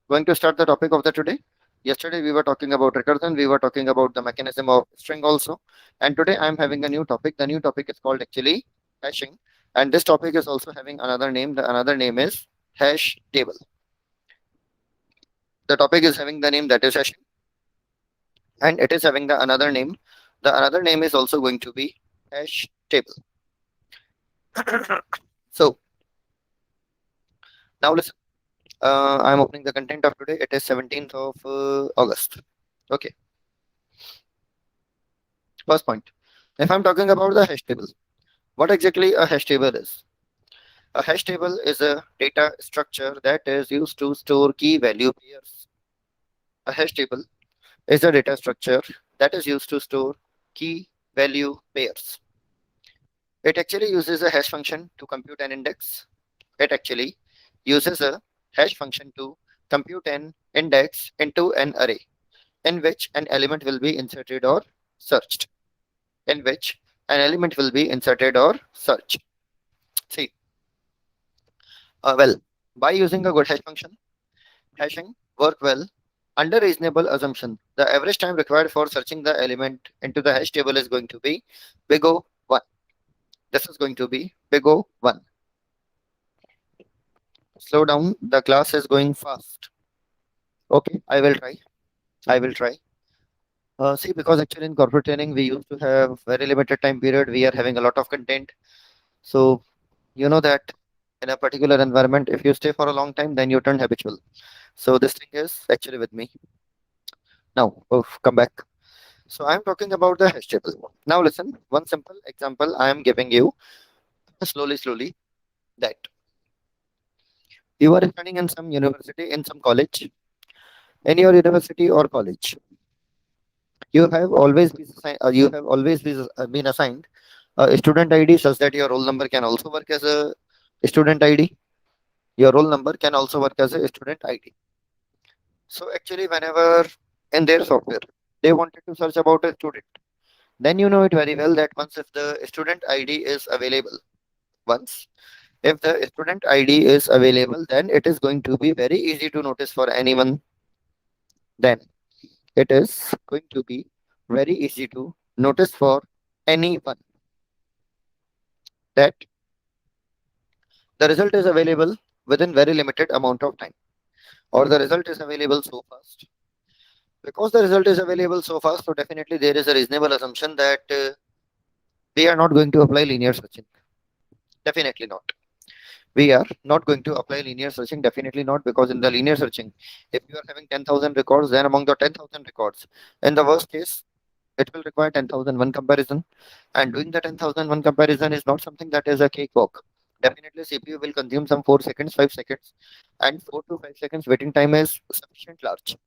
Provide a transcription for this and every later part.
going to start the topic of the today. Yesterday we were talking about recursion, we were talking about the mechanism of string also, and today I am having a new topic. The new topic is called actually hashing, and this topic is also having another name. The another name is hash table. The topic is having the name that is hashing, and it is having the another name. The another name is also going to be hash table. So now listen. I'm opening the content of today. It is 17th of August. Okay. First point. If I'm talking about the hash table, what exactly a hash table is? A hash table is a data structure that is used to store key value pairs. A hash table is a data structure that is used to store key value pairs. It actually uses a hash function to compute an index. It actually uses a hash function to compute an index into an array in which an element will be inserted or searched. In which an element will be inserted or searched. See, well, by using a good hash function, hashing work well under reasonable assumption. The average time required for searching the element into the hash table is going to be big O 1. This is going to be big O 1. Slow down. The class is going fast. Okay, I will try. I will try. See, because actually in corporate training, we used to have very limited time period. We are having a lot of content. So, you know that in a particular environment, if you stay for a long time, then you turn habitual. So this thing is actually with me. Now, come back. So I'm talking about the hash table. Now listen, one simple example I am giving you slowly that you are studying in some university, in some college, in your university or college. You have always been assigned a student ID such that your roll number can also work as a student ID. Your roll number can also work as a student ID. So actually, whenever in their software they wanted to search about a student, then you know it very well that once if the student ID is available, once if the student ID is available, then it is going to be very easy to notice for anyone. Then it is going to be very easy to notice for anyone that the result is available within very limited amount of time, or the result is available so fast. Because the result is available so fast, so definitely there is a reasonable assumption that we are not going to apply linear searching. Definitely not. We are not going to apply linear searching. Definitely not, because in the linear searching, if you are having 10,000 records, then among the 10,000 records, in the worst case, it will require 10,001 comparison. And doing the 10,001 comparison is not something that is a cakewalk. Definitely, CPU will consume some 4 seconds, 5 seconds, and 4 to 5 seconds waiting time is sufficient large.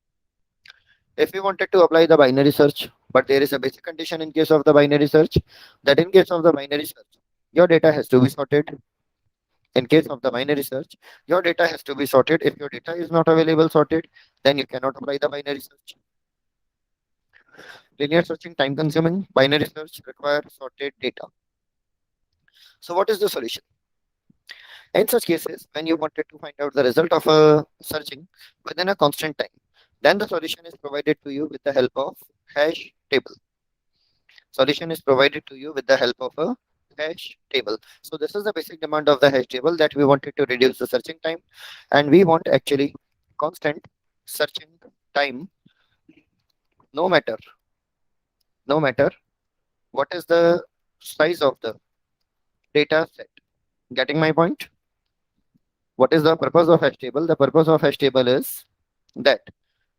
If you wanted to apply the binary search, but there is a basic condition in case of the binary search, that in case of the binary search, your data has to be sorted. In case of the binary search, your data has to be sorted. If your data is not available sorted, then you cannot apply the binary search. Linear searching time consuming, binary search requires sorted data. So what is the solution? In such cases, when you wanted to find out the result of a searching within a constant time, then the solution is provided to you with the help of hash table. Solution is provided to you with the help of a hash table. So this is the basic demand of the hash table, that we wanted to reduce the searching time, and we want actually constant searching time, no matter no matter what is the size of the data set. Getting my point? What is the purpose of hash table? The purpose of hash table is that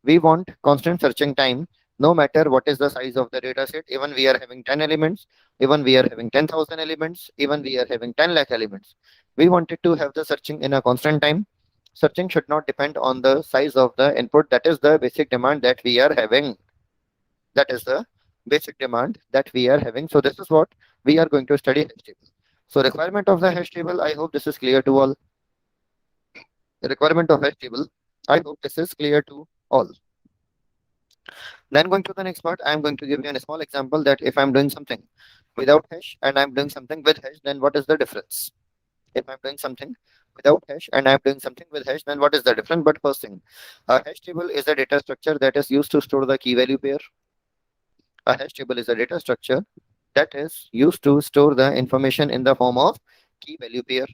we want constant searching time no matter what is the size of the data set. Even we are having 10 elements, even we are having 10,000 elements, even we are having 10 lakh elements. We wanted to have the searching in a constant time. Searching should not depend on the size of the input. That is the basic demand that we are having. That is the basic demand that we are having. So this is what we are going to study hash table. So requirement of the hash table, I hope this is clear to all. The requirement of hash table, I hope this is clear to all. Then going to the next part, I'm going to give you a small example that if I'm doing something without hash and I'm doing something with hash, then what is the difference? If I'm doing something without hash and I'm doing something with hash, then what is the difference? But first thing, a hash table is a data structure that is used to store the key value pair. A hash table is a data structure that is used to store the information in the form of key value pair.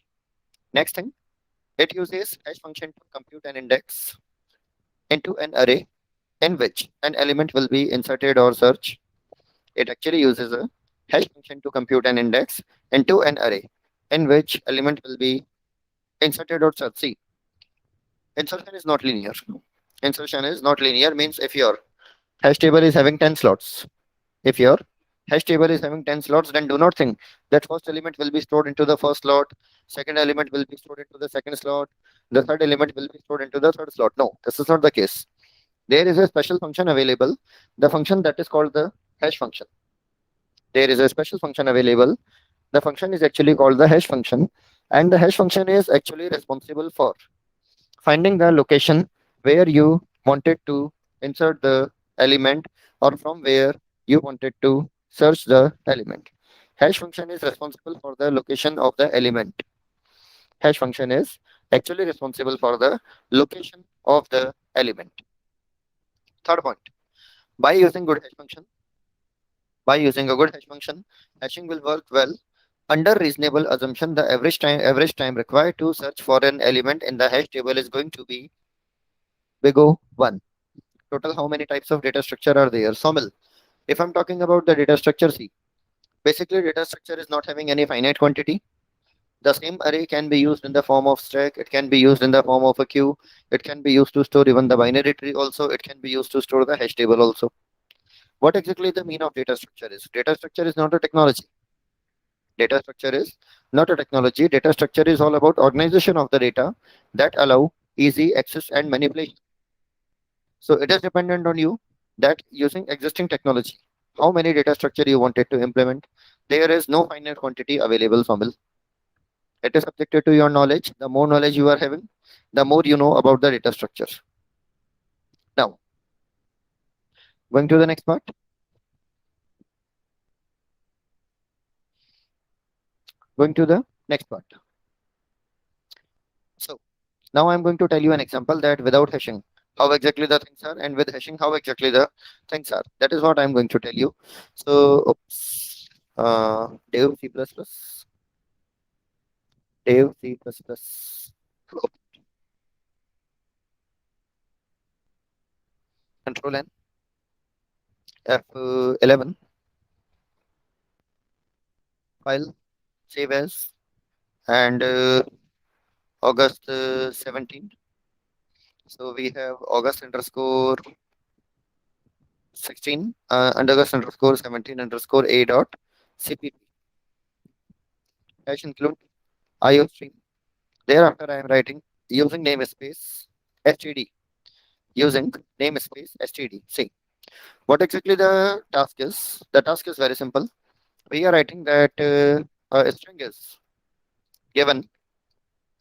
Next thing, it uses hash function to compute an index into an array in which an element will be inserted or searched. It actually uses a hash function to compute an index into an array in which element will be inserted or searched. See, insertion is not linear. Insertion is not linear means if your hash table is having 10 slots, if your hash table is having 10 slots, then do not think that first element will be stored into the first slot, second element will be stored into the second slot, the third element will be stored into the third slot. No, this is not the case. There is a special function available, the function that is called the hash function. There is a special function available. The function is actually called the hash function, and the hash function is actually responsible for finding the location where you wanted to insert the element or from where you wanted to search the element. Hash function is responsible for the location of the element. Hash function is actually responsible for the location of the element. Third point, by using good hash function, by using a good hash function, hashing will work well under reasonable assumption. The average time required to search for an element in the hash table is going to be big O 1. Total, how many types of data structure are there? Somil, if I'm talking about the data structure, see, basically data structure is not having any finite quantity. The same array can be used in the form of stack, it can be used in the form of a queue, it can be used to store even the binary tree also, it can be used to store the hash table also. What exactly the mean of data structure is? Data structure is not a technology. Data structure is not a technology. Data structure is all about organization of the data that allow easy access and manipulation. So it is dependent on you that using existing technology, how many data structure you wanted to implement. There is no finite quantity available, Somil. It is subjected to your knowledge. The more knowledge you are having, the more you know about the data structure. Now, going to the next part. Going to the next part. So now I'm going to tell you an example that without hashing, how exactly the things are, and with hashing, how exactly the things are. That is what I'm going to tell you. So, oops, Dev C++, Dev C++, oh, Control N, F11, file, save as, and August 17. So we have August underscore 16 August underscore 17 underscore a dot cpp hash include IO stream. Thereafter, I am writing using namespace std. Using namespace std. See, what exactly the task is? The task is very simple. We are writing that a string is given.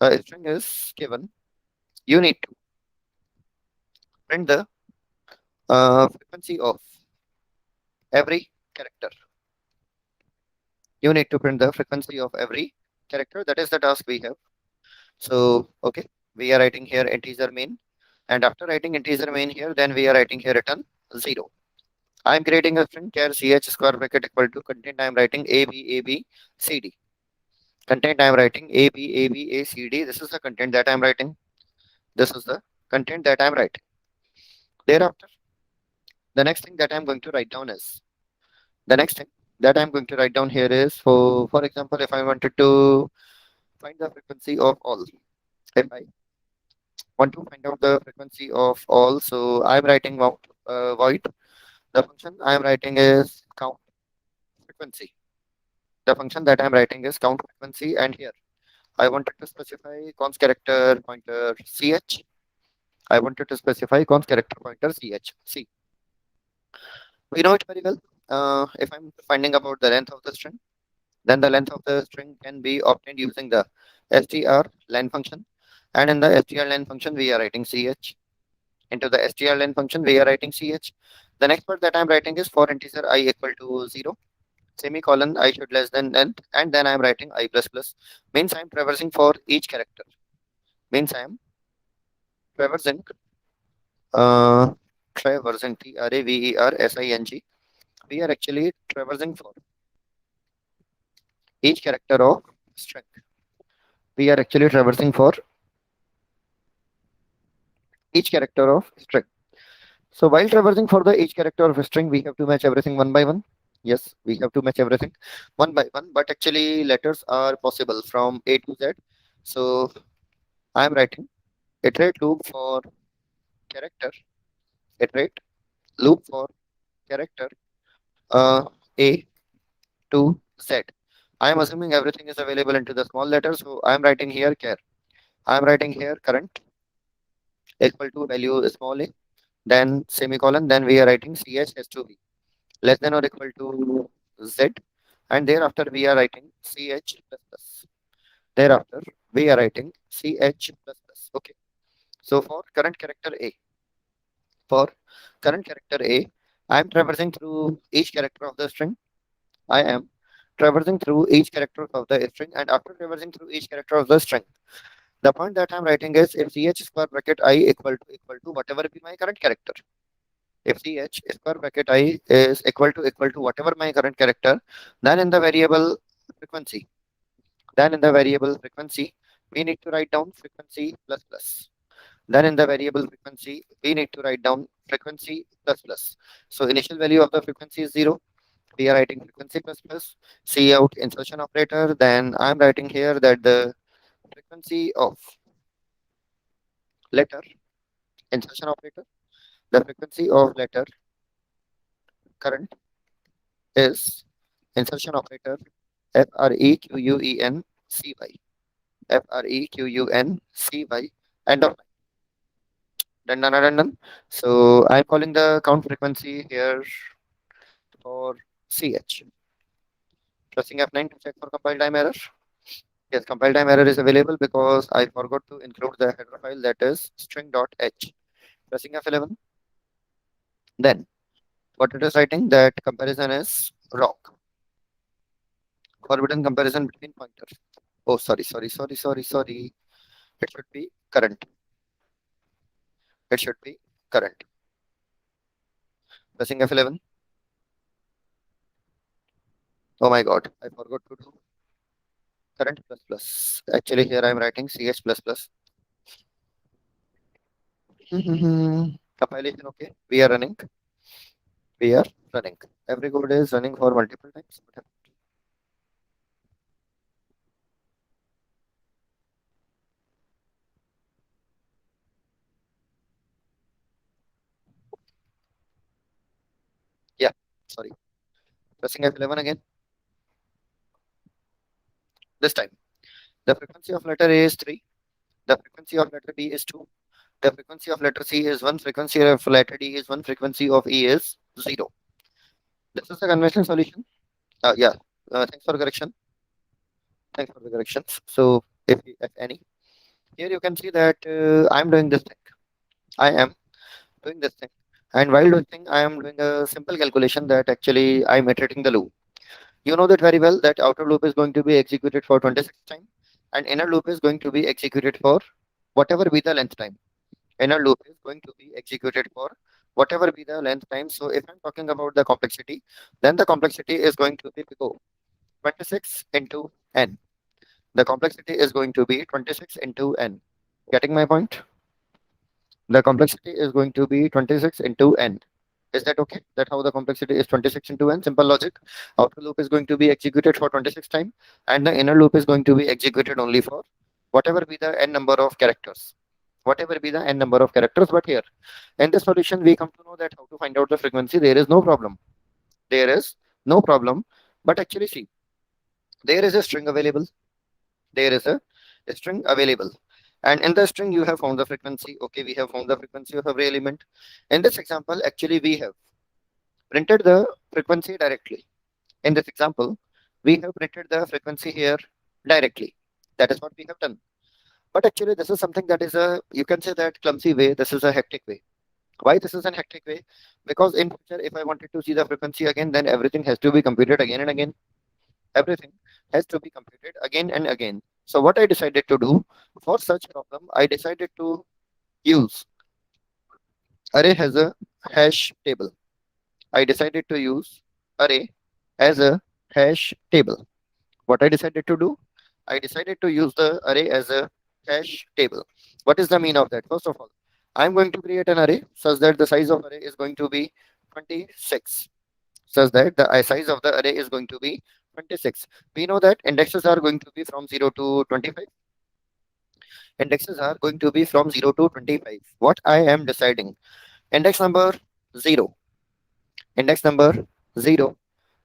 A string is given. You need to print the frequency of every character. You need to print the frequency of every character. That is the task we have. So, okay, we are writing here integer main. And after writing integer main here, then we are writing here return 0. I am creating a string char ch square bracket equal to content. I am writing a b a b c d. Content I am writing a b a b a c d. This is the content that I am writing. This is the content that I am writing. Thereafter, the next thing that I am going to write down is the next thing that I am going to write down here is for example, if I wanted to find the frequency of all, if I want to find out the frequency of all, so I am writing void. The function I am writing is count frequency. The function that I am writing is count frequency, and here I wanted to specify const character pointer ch. I wanted to specify const character pointer ch. See, we know it very well. If I'm finding about the length of the string, then the length of the string can be obtained using the strlen function. And in the strlen function, we are writing ch. Into the strlen function, we are writing ch. The next part that I'm writing is for integer I equal to 0. semicolon, I should less than length, and then I'm writing I plus plus. Means I'm traversing for each character. Means I'm traversing, uh, traversing, Traversing. We are actually traversing for each character of string. We are actually traversing for each character of string. So while traversing for the each character of a string, we have to match everything one by one. Yes, we have to match everything one by one, but actually letters are possible from A to Z. So I am writing iterate loop for character, iterate loop for character A to Z. I am assuming everything is available into the small letters, so I am writing here char. I am writing here current equal to value small a, then semicolon, then we are writing ch has to be less than or equal to z, and thereafter we are writing ch plus plus. Thereafter we are writing ch plus plus. Okay. So for current character a, I am traversing through each character of the string. I am traversing through each character of the string, and after traversing through each character of the string, the point that I'm writing is if ch square bracket I equal to whatever be my current character. If ch square bracket I is equal to whatever my current character, then in the variable frequency, then in the variable frequency, we need to write down frequency plus plus. Then in the variable frequency, we need to write down frequency plus plus. So initial value of the frequency is 0. We are writing frequency plus plus. See out insertion operator. Then I'm writing here that the frequency of letter insertion operator, the frequency of letter current is insertion operator FREQUENCY end of done. So I'm calling the count frequency here for CH. Pressing F9 to check for compile time error. Yes, compile time error is available because I forgot to include the header file that is string.h. Pressing F11. Then what it is writing that comparison is rock. Forbidden comparison between pointers. Oh, sorry. It should be current. It should be current. Pressing F11. Oh my god, I forgot to do current plus plus. Actually, here I am writing ch plus plus. Compilation okay. We are running. We are running. Every code is running for multiple times. Yeah, sorry. Pressing F11 again. This time. The frequency of letter A is 3. The frequency of letter B is 2. The frequency of letter C is 1. Frequency of letter D is 1. Frequency of E is 0. This is the conventional solution. Yeah. Thanks for correction. Thanks for the corrections. So, if any, here you can see that I'm doing this thing. I am doing this thing. And while doing thing, I am doing a simple calculation that actually I'm iterating the loop. You know that very well that outer loop is going to be executed for 26 times and inner loop is going to be executed for whatever be the length time. Inner loop is going to be executed for whatever be the length time. So if I'm talking about the complexity, then the complexity is going to be 26 into n. The complexity is going to be 26 into n. Getting my point? The complexity is going to be 26 into n. Is that okay? That how the complexity is 26 into n? Simple logic. Outer loop is going to be executed for 26 times and the inner loop is going to be executed only for whatever be the n number of characters. Whatever be the n number of characters. But here in this solution, we come to know that how to find out the frequency. There is no problem. There is no problem. But actually see, there is a string available. There is a string available. And in the string, you have found the frequency. Okay, we have found the frequency of every element. In this example, actually, we have printed the frequency directly. In this example, we have printed the frequency here directly. That is what we have done. But actually, this is something that is a, you can say that clumsy way. This is a hectic way. Why this is an hectic way? Because in future, if I wanted to see the frequency again, then everything has to be computed again and again. Everything has to be computed again and again. So what I decided to do for such problem, I decided to use array as a hash table. I decided to use array as a hash table. What I decided to do, I decided to use the array as a hash table. What is the mean of that? First of all, I'm going to create an array such that the size of array is going to be 26. Such that the size of the array is going to be 26. We know that indexes are going to be from 0 to 25. Indexes are going to be from 0 to 25. What I am deciding, index number 0, index number 0,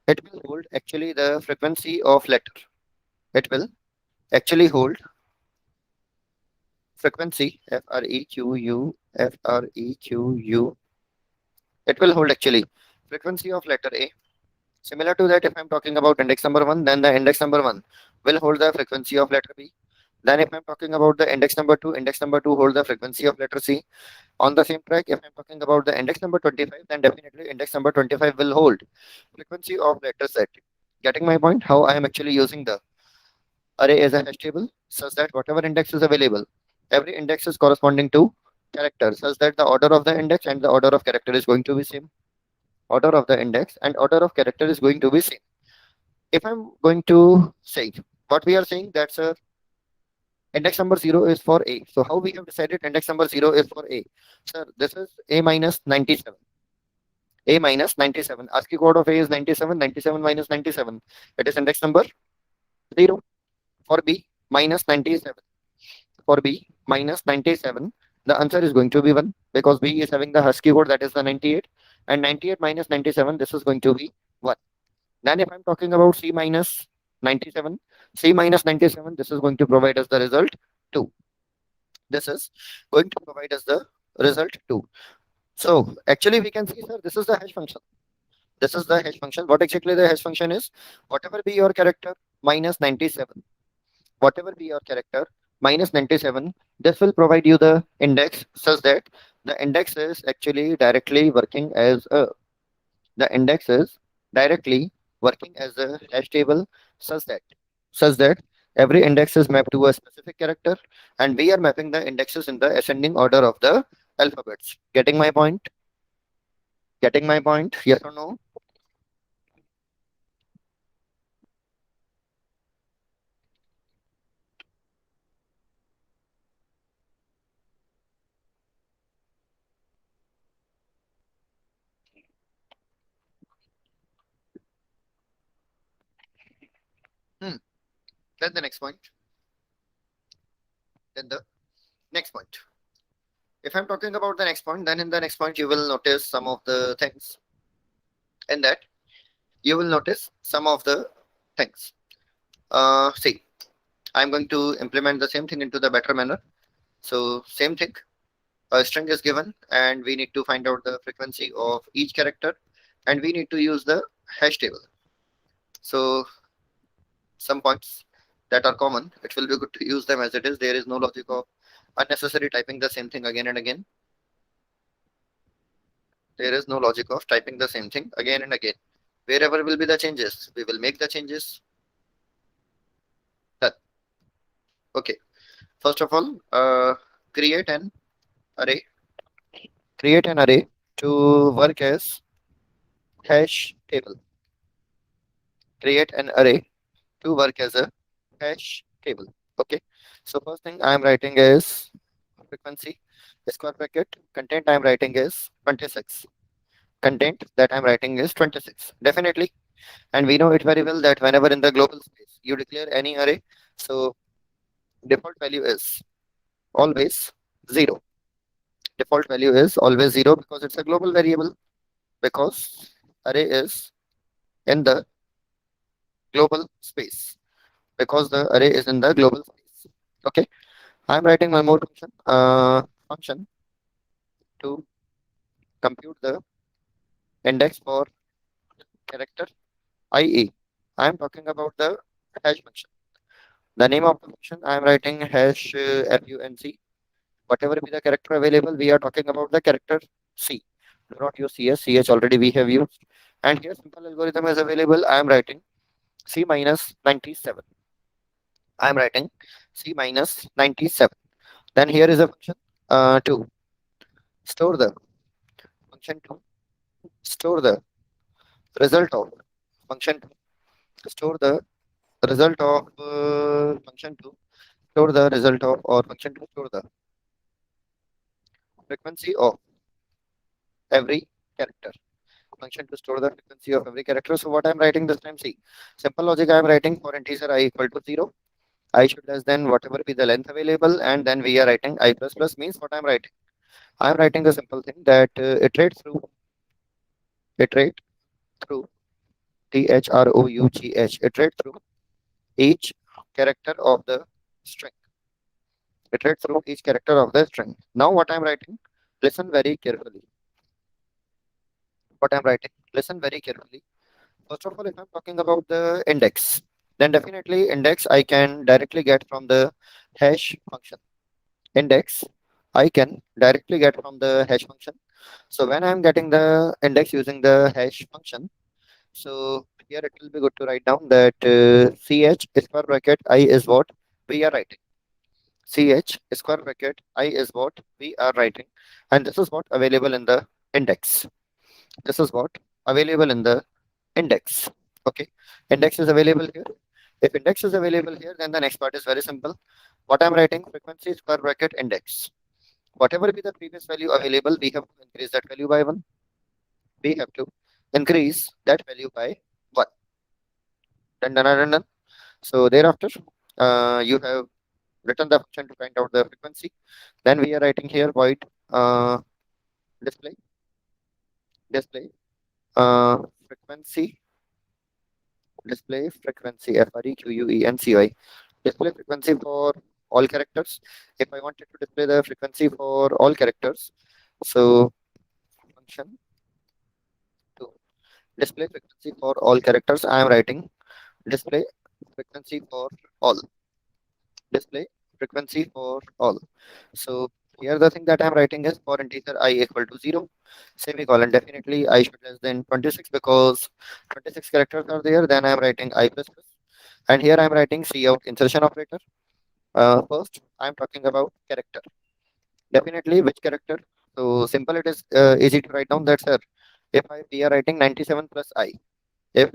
it will hold actually the frequency of letter. It will actually hold frequency frequu. It will hold actually frequency of letter A. Similar to that, if I'm talking about index number 1, then the index number 1 will hold the frequency of letter B. Then if I'm talking about the index number 2 hold the frequency of letter C. On the same track, if I'm talking about the index number 25, then definitely index number 25 will hold frequency of letter Z. Getting my point? How I am actually using the array as a hash table such that whatever index is available, every index is corresponding to character such that the order of the index and the order of character is going to be same. Order of the index and order of character is going to be same. If I'm going to say what we are saying, that's a index number 0 is for A. So how we have decided index number 0 is for A? Sir, this is A minus 97. A minus 97. ASCII code of A is 97. 97 minus 97. It is index number 0. For B minus 97. For B minus 97, the answer is going to be 1 because B is having the ASCII code, that is the 98, and 98 minus 97, this is going to be 1. Then if I'm talking about C minus 97, C minus 97, this is going to provide us the result 2. This is going to provide us the result 2. So actually we can see, sir, this is the hash function. This is the hash function. What exactly the hash function is? Whatever be your character minus 97, whatever be your character minus 97, this will provide you the index such that the index is actually directly working as a the index is directly working as a hash table such that such that every index is mapped to a specific character and we are mapping the indexes in the ascending order of the alphabets. Getting my point? Getting my point? Yes or no? Hmm. Then the next point. Then the next point. If I'm talking about the next point, then in the next point you will notice some of the things. In that you will notice some of the things. See, I'm going to implement the same thing into the better manner. So same thing. A string is given and we need to find out the frequency of each character and we need to use the hash table. So some points that are common, it will be good to use them as it is. There is no logic of unnecessary typing the same thing again and again. There is no logic of typing the same thing again and again. Wherever will be the changes, we will make the changes. Done. Okay. First of all, create an array. Create an array to work as hash table. Create an array to work as a hash table. Okay. So first thing I am writing is frequency square bracket. Content I am writing is 26. Content that I'm writing is 26. Definitely. And we know it very well that whenever in the global space you declare any array, so default value is always 0. Default value is always 0 because it's a global variable, because array is in the global space, because the array is in the global space. Okay. I'm writing one more function to compute the index for character IE. I'm talking about the hash function. The name of the function I'm writing hash func. Whatever be the character available, we are talking about the character C. Do not use CS. CH already we have used. And here simple algorithm is available. I am writing C minus 97. I am writing C minus 97. Then here is a function 2. Store the function 2. Store the result of function 2. Store the result of function 2. Store the result of or function 2. Store the frequency of every character. Function to store the frequency of every character. So what I'm writing this time, see, simple logic I'm writing for integer I equal to 0. I should less than whatever be the length available, and then we are writing I plus plus means what I'm writing. I'm writing a simple thing that iterate through iterate through each character of the string. Iterate through each character of the string. Now what I'm writing, listen very carefully. What I'm writing, listen very carefully. First of all, if I'm talking about the index, then definitely index I can directly get from the hash function. Index I can directly get from the hash function. So when I'm getting the index using the hash function, so here it will be good to write down that ch square bracket I is what we are writing. Ch square bracket I is what we are writing. And this is what available in the index. This is what available in the index. Okay, index is available here. If index is available here, then the next part is very simple. What I'm writing, frequency square bracket index. Whatever be the previous value available, we have to increase that value by 1. We have to increase that value by 1. Done, done, done, done. So thereafter, you have written the function to find out the frequency. Then we are writing here void display frequency frequency display frequency for all characters. If I wanted to display the frequency for all characters, so function to display frequency for all characters, I am writing display frequency for all. Display frequency for all. So here the thing that I'm writing is for integer I equal to 0, semicolon. Definitely I should less than 26 because 26 characters are there. Then I'm writing I plus plus. And here I'm writing cout insertion operator. First, I'm talking about character. Definitely which character? So simple it is easy to write down that, sir. If we are writing 97 plus I. If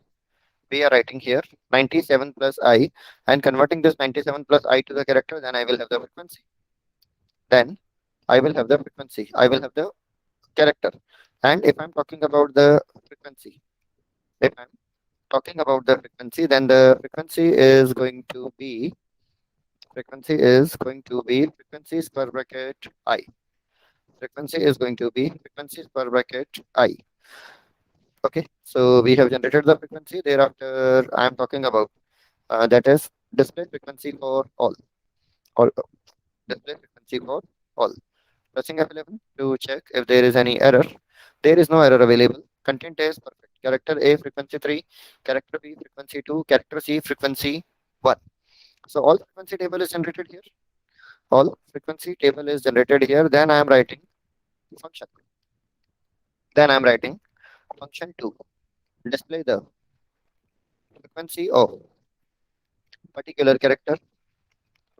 we are writing here 97 plus I and converting this 97 plus I to the character, then I will have the frequency. Then I will have the frequency. I will have the character. And if I'm talking about the frequency, if I'm talking about the frequency, then the frequency is going to be frequency square bracket I. Frequency is going to be frequency square bracket I. Okay, so we have generated the frequency. Thereafter, I am talking about that is display frequency for all, or display frequency for all. Pressing F11 to check if there is any error. There is no error available. Content is perfect. Character A frequency 3, character B frequency 2, character C frequency 1. So all frequency table is generated here. All frequency table is generated here. Then I am writing function. Then I am writing function 2. Display the frequency of particular character.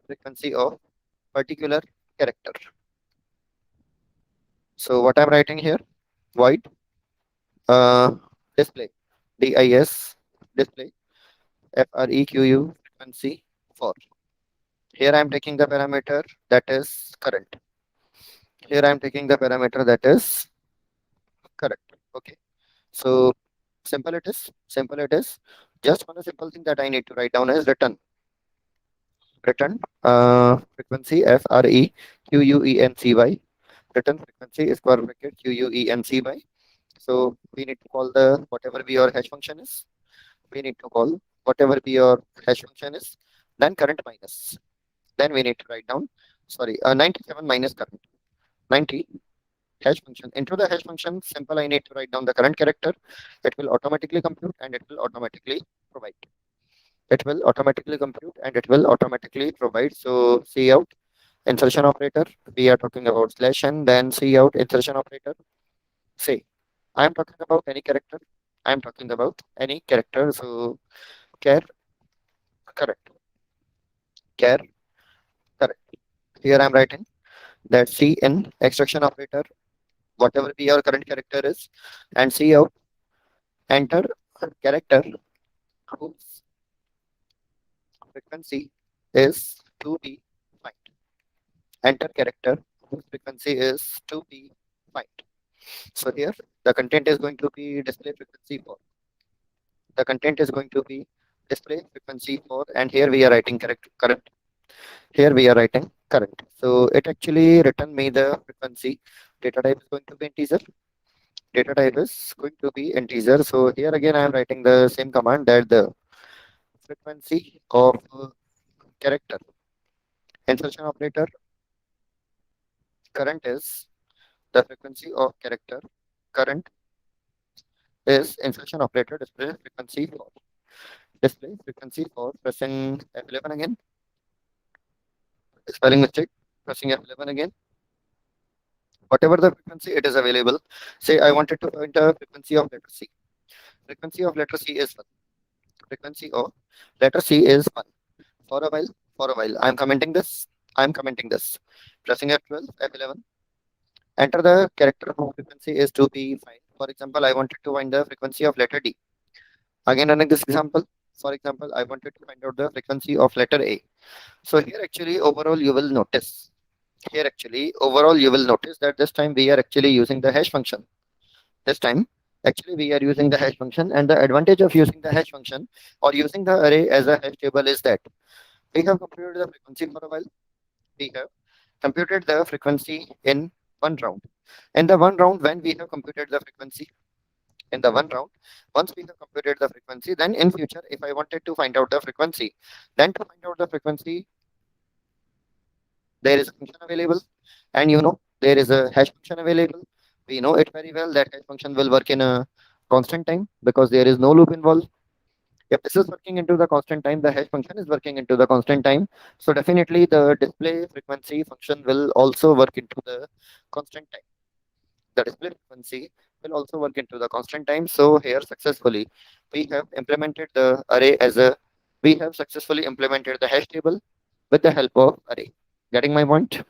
Frequency of particular character. So what I'm writing here, void display dis display frequ frequency for. Here I'm taking the parameter that is current. Here I'm taking the parameter that is current. Okay. So simple it is. Simple it is. Just one simple thing that I need to write down is return frequency frequency return frequency square bracket quency. So we need to call the whatever be your hash function is. We need to call whatever be your hash function is. Then current minus. Then we need to write down 97 minus current 90 hash function. Into the hash function, simple I need to write down the current character. It will automatically compute and it will automatically provide. It will automatically compute and it will automatically provide. So cout insertion operator, we are talking about slash n, then cout insertion operator. Say, I am talking about any character. I am talking about any character. So, care, correct. Care, correct. Here I am writing that C in extraction operator, whatever be your current character is, and C out, enter character whose frequency is to be find. Enter character whose frequency is to be find. So here the content is going to be display frequency for. The content is going to be display frequency for, and here we are writing correct current. Here we are writing current. So it actually return me the frequency. Data type is going to be integer. Data type is going to be integer. So here again I am writing the same command that the frequency of character insertion operator current is the frequency of character current is insertion operator display frequency for pressing F11 again. Spelling mistake. Pressing F11 again. Whatever the frequency it is available. Say I wanted to find the frequency of letter C. Frequency of letter C is 1. Frequency of letter C is 1. For a while, I'm commenting this. I'm commenting this. Pressing F12, F11. Enter the character whose frequency is to be find. For example, I wanted to find the frequency of letter D. Again, running this example. For example, I wanted to find out the frequency of letter A. So here actually overall you will notice. Here actually overall you will notice that this time we are actually using the hash function. This time actually we are using the hash function, and the advantage of using the hash function or using the array as a hash table is that we have computed the frequency for a while. We have computed the frequency in one round. In the one round, when we have computed the frequency in the one round, once we have computed the frequency, then in future, if I wanted to find out the frequency, then to find out the frequency, there is a function available, and there is a hash function available. We know it very well that hash function will work in a constant time because there is no loop involved. If this is working into the constant time, the hash function is working into the constant time. So definitely the display frequency function will also work into the constant time. The display frequency will also work into the constant time. So here successfully we have implemented the array as a we have successfully implemented the hash table with the help of array. Getting my point?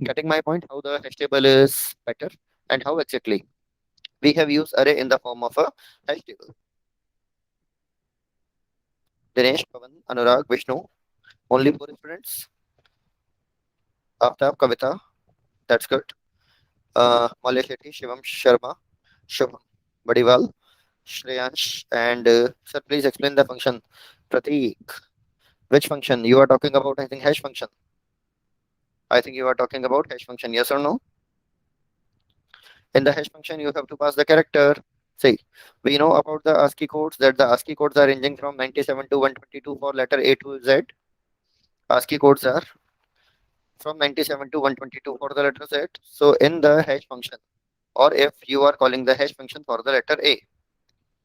Getting my point? How the hash table is better and how exactly we have used array in the form of a hash table. Dinesh, Pavan, Anurag, Vishnu, only 4 students. Aftab, Kavita, that's good. Malya Shetty, Shivam Sharma, Shubham Badiwal, Shreyansh, and sir, please explain the function. Prateek, which function you are talking about? I think hash function. I think you are talking about hash function. Yes or no? In the hash function, you have to pass the character. See, we know about the ASCII codes that the ASCII codes are ranging from 97 to 122 for letter A to Z. ASCII codes are from 97 to 122 for the letter Z. So in the hash function, or if you are calling the hash function for the letter A,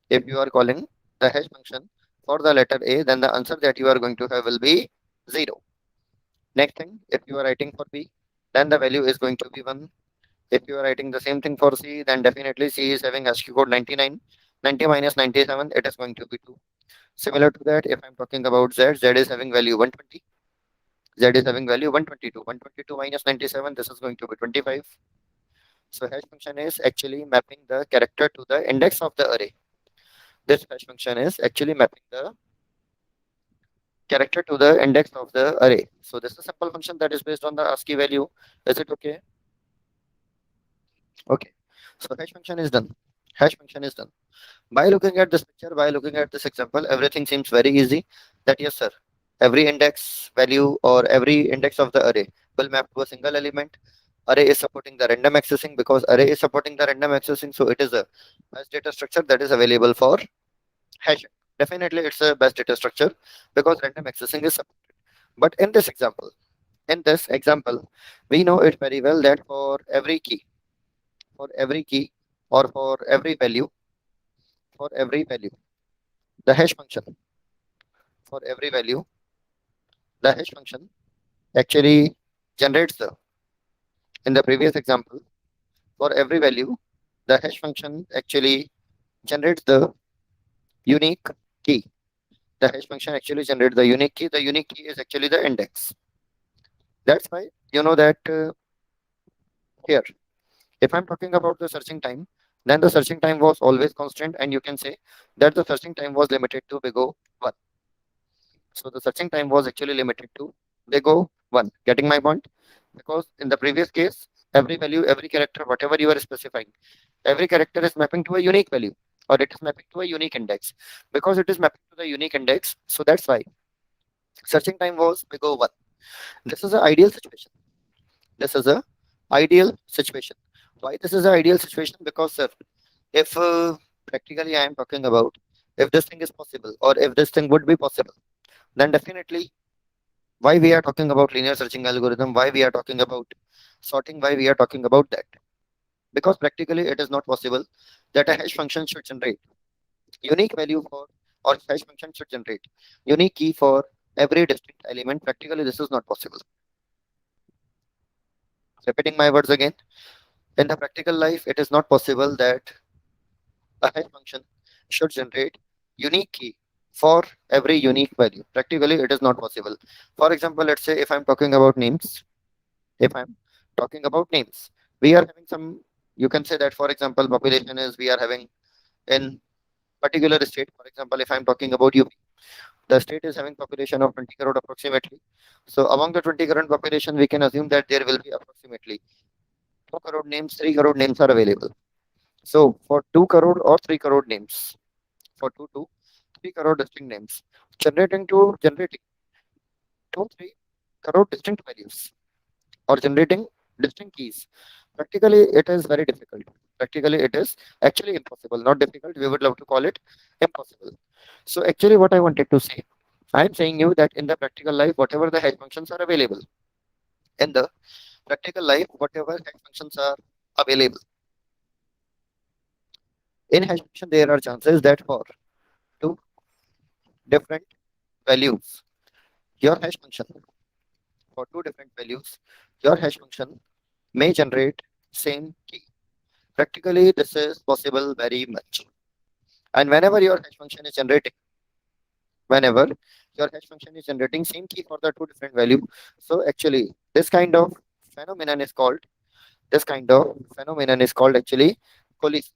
if you are calling the hash function for the letter A, then the answer that you are going to have will be 0. Next thing, if you are writing for B, then the value is going to be 1. If you are writing the same thing for C, then definitely C is having ASCII code 99. 90 minus 97, it is going to be 2. Similar to that, if I'm talking about Z, Z is having value 120. Z is having value 122. 122 minus 97, this is going to be 25. So hash function is actually mapping the character to the index of the array. This hash function is actually mapping the character to the index of the array. So this is a simple function that is based on the ASCII value. Is it okay? Okay. So hash function is done. Hash function is done. By looking at this picture, by looking at this example, everything seems very easy. That yes, sir. Every index value or every index of the array will map to a single element. Array is supporting the random accessing because array is supporting the random accessing. So it is a best data structure that is available for hashing. Definitely, it's a best data structure because random accessing is supported. But in this example, we know it very well that for every key or for every value, the hash function, for every value, the hash function actually generates the, in the previous example, for every value, the hash function actually generates the unique key. The hash function actually generates the unique key. The unique key is actually the index. That's why you know that here, if I'm talking about the searching time, then the searching time was always constant, and you can say that the searching time was limited to big O 1. So the searching time was actually limited to big O 1. Getting my point? Because in the previous case, every value, every character, whatever you are specifying, every character is mapping to a unique value, or it is mapping to a unique index. Because it is mapping to the unique index, so that's why searching time was big O 1. This is an ideal situation. This is a ideal situation. Why this is an ideal situation? Because sir, if practically I am talking about, if this thing is possible or if this thing would be possible, then definitely why we are talking about linear searching algorithm, why we are talking about sorting, why we are talking about that. Because practically it is not possible that a hash function should generate unique value for, or hash function should generate unique key for every distinct element. Practically this is not possible. Repeating my words again, in the practical life, it is not possible that a hash function should generate unique key for every unique value. Practically, it is not possible. For example, let's say if I'm talking about names, if I'm talking about names, we are having some, you can say that, for example, population is we are having in particular state. For example, if I'm talking about UP, the state is having population of 20 crore approximately. So among the 20 crore population, we can assume that there will be approximately 2 crore names, 3 crore names are available. So for 2 crore or 3 crore names, for 2 to 3 crore distinct names, generating 2 3 crore distinct values or generating distinct keys. Practically, it is very difficult. Practically, it is actually impossible. Not difficult. We would love to call it impossible. So actually, what I wanted to say, I am saying you that in the practical life, whatever the hash functions are available, in the practical life, whatever hash functions are available, in hash function, there are chances that for two different values, your hash function, for two different values, your hash function may generate same key. Practically, this is possible very much. And whenever your hash function is generating, whenever your hash function is generating same key for the two different value, so actually this kind of phenomenon is called, this kind of phenomenon is called actually collision.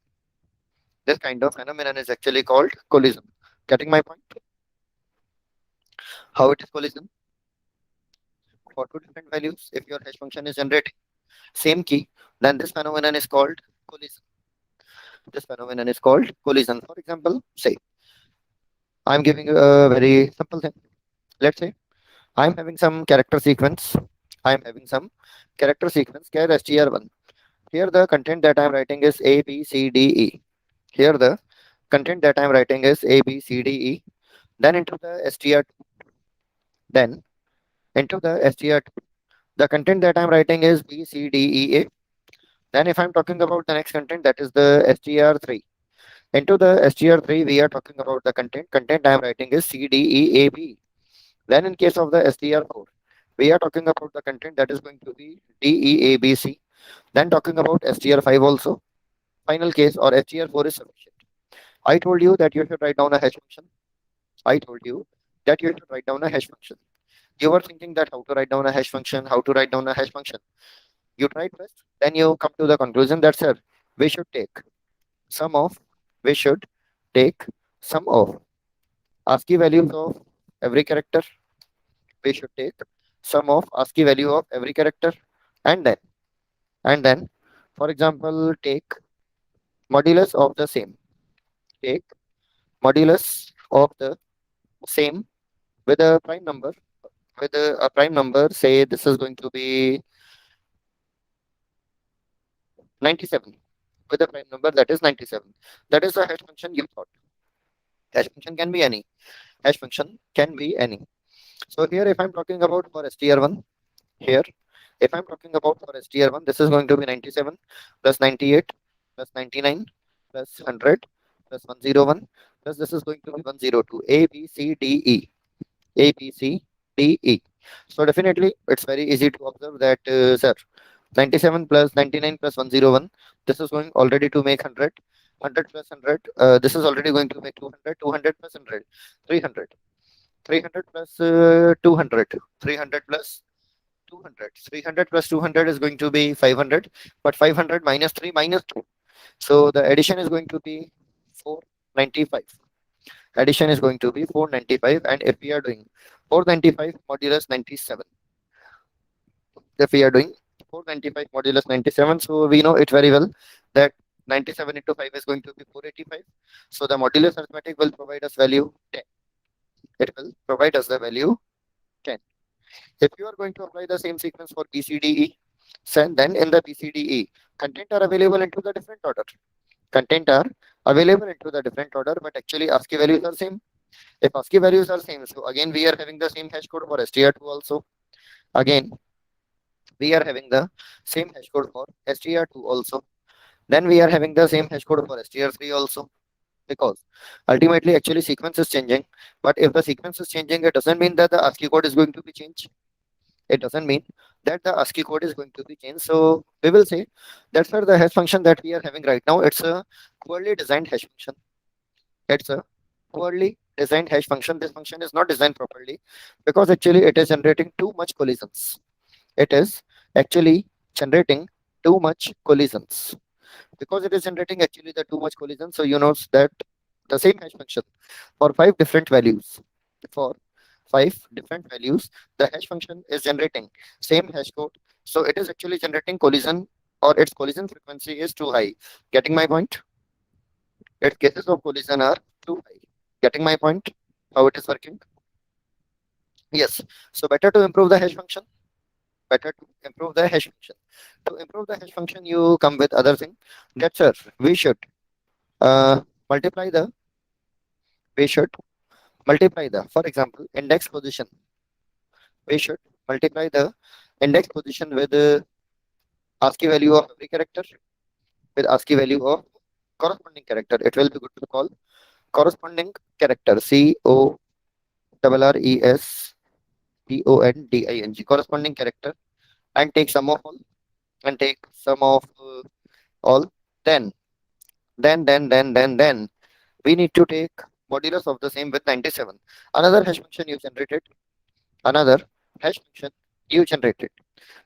This kind of phenomenon is actually called collision. Getting my point? How it is collision? For two different values, if your hash function is generating same key, then this phenomenon is called collision. This phenomenon is called collision. For example, say I'm giving you a very simple thing. Let's say I'm having some character sequence. I'm having some character sequence char str1. Here the content that I'm writing is A, B, C, D, E. Here the content that I'm writing is A, B, C, D, E. Then into the str2. Then into the str2. The content that I'm writing is B, C, D, E, A. Then if I'm talking about the next content, that is the str3. Into the str3, we are talking about the content. Content I am writing is C, D, E, A, B. Then in case of the str4, we are talking about the content that is going to be D, E, A, B, C. Then talking about str5 also. Final case or str4 is sufficient. I told you that you should write down a hash function. I told you that you should write down a hash function. You were thinking that how to write down a hash function, how to write down a hash function. You tried first, then you come to the conclusion that sir, we should take sum of, we should take sum of ASCII values of every character. We should take sum of ASCII value of every character, and then, for example, take modulus of the same. Take modulus of the same with a prime number. With a prime number, say this is going to be 97. With a prime number that is 97. That is the hash function you thought. Hash function can be any. Hash function can be any. So here, if I'm talking about for str1, here, if I'm talking about for str1, this is going to be 97 plus 98 plus 99 plus 100 plus 101 plus this is going to be 102. A, B, C, D, E. A, B, C, D, E. So definitely, it's very easy to observe that, sir, 97 plus 99 plus 101. This is going already to make 100. 100 plus 100. This is already going to make 200. 200 plus 100. 300. 300 plus 200. 300 plus 200. 300 plus 200 is going to be 500. But 500 minus 3 minus 2. So the addition is going to be 495. Addition is going to be 495. And if we are doing 495 modulus 97, if we are doing 495 modulus 97, so we know it very well that 97 into 5 is going to be 485. So the modulus arithmetic will provide us value 10. It will provide us the value 10. If you are going to apply the same sequence for BCDE, then in the BCDE, content are available into the different order. Content are available into the different order, but actually ASCII values are same. If ASCII values are same, so again we are having the same hash code for STR2 also. Again, we are having the same hash code for STR2 also. Then we are having the same hash code for STR3 also. Because ultimately actually sequence is changing. But if the sequence is changing, it doesn't mean that the ASCII code is going to be changed. It doesn't mean that the ASCII code is going to be changed. So we will say that's where the hash function that we are having right now, it's a poorly designed hash function. It's a poorly designed hash function. This function is not designed properly because actually it is generating too much collisions. It is actually generating too much collisions. Because it is generating actually the too much collision, so you notice that the same hash function for for five different values, the hash function is generating same hash code. So it is actually generating collision, or its collision frequency is too high. Getting my point? Its cases of collision are too high. Getting my point? How it is working? Yes. So better to improve the hash function. Better to improve the hash function. To improve the hash function, you come with other thing. That sir, we should uh, multiply the we should multiply the, for example, index position. We should multiply the index position with the ASCII value of every character, with ASCII value of corresponding character. It will be good to call corresponding character, CORRESPONDING, corresponding character, and take sum of all, and take sum of all. Then, then we need to take modulus of the same with 97. Another hash function you generated. Another hash function you generated.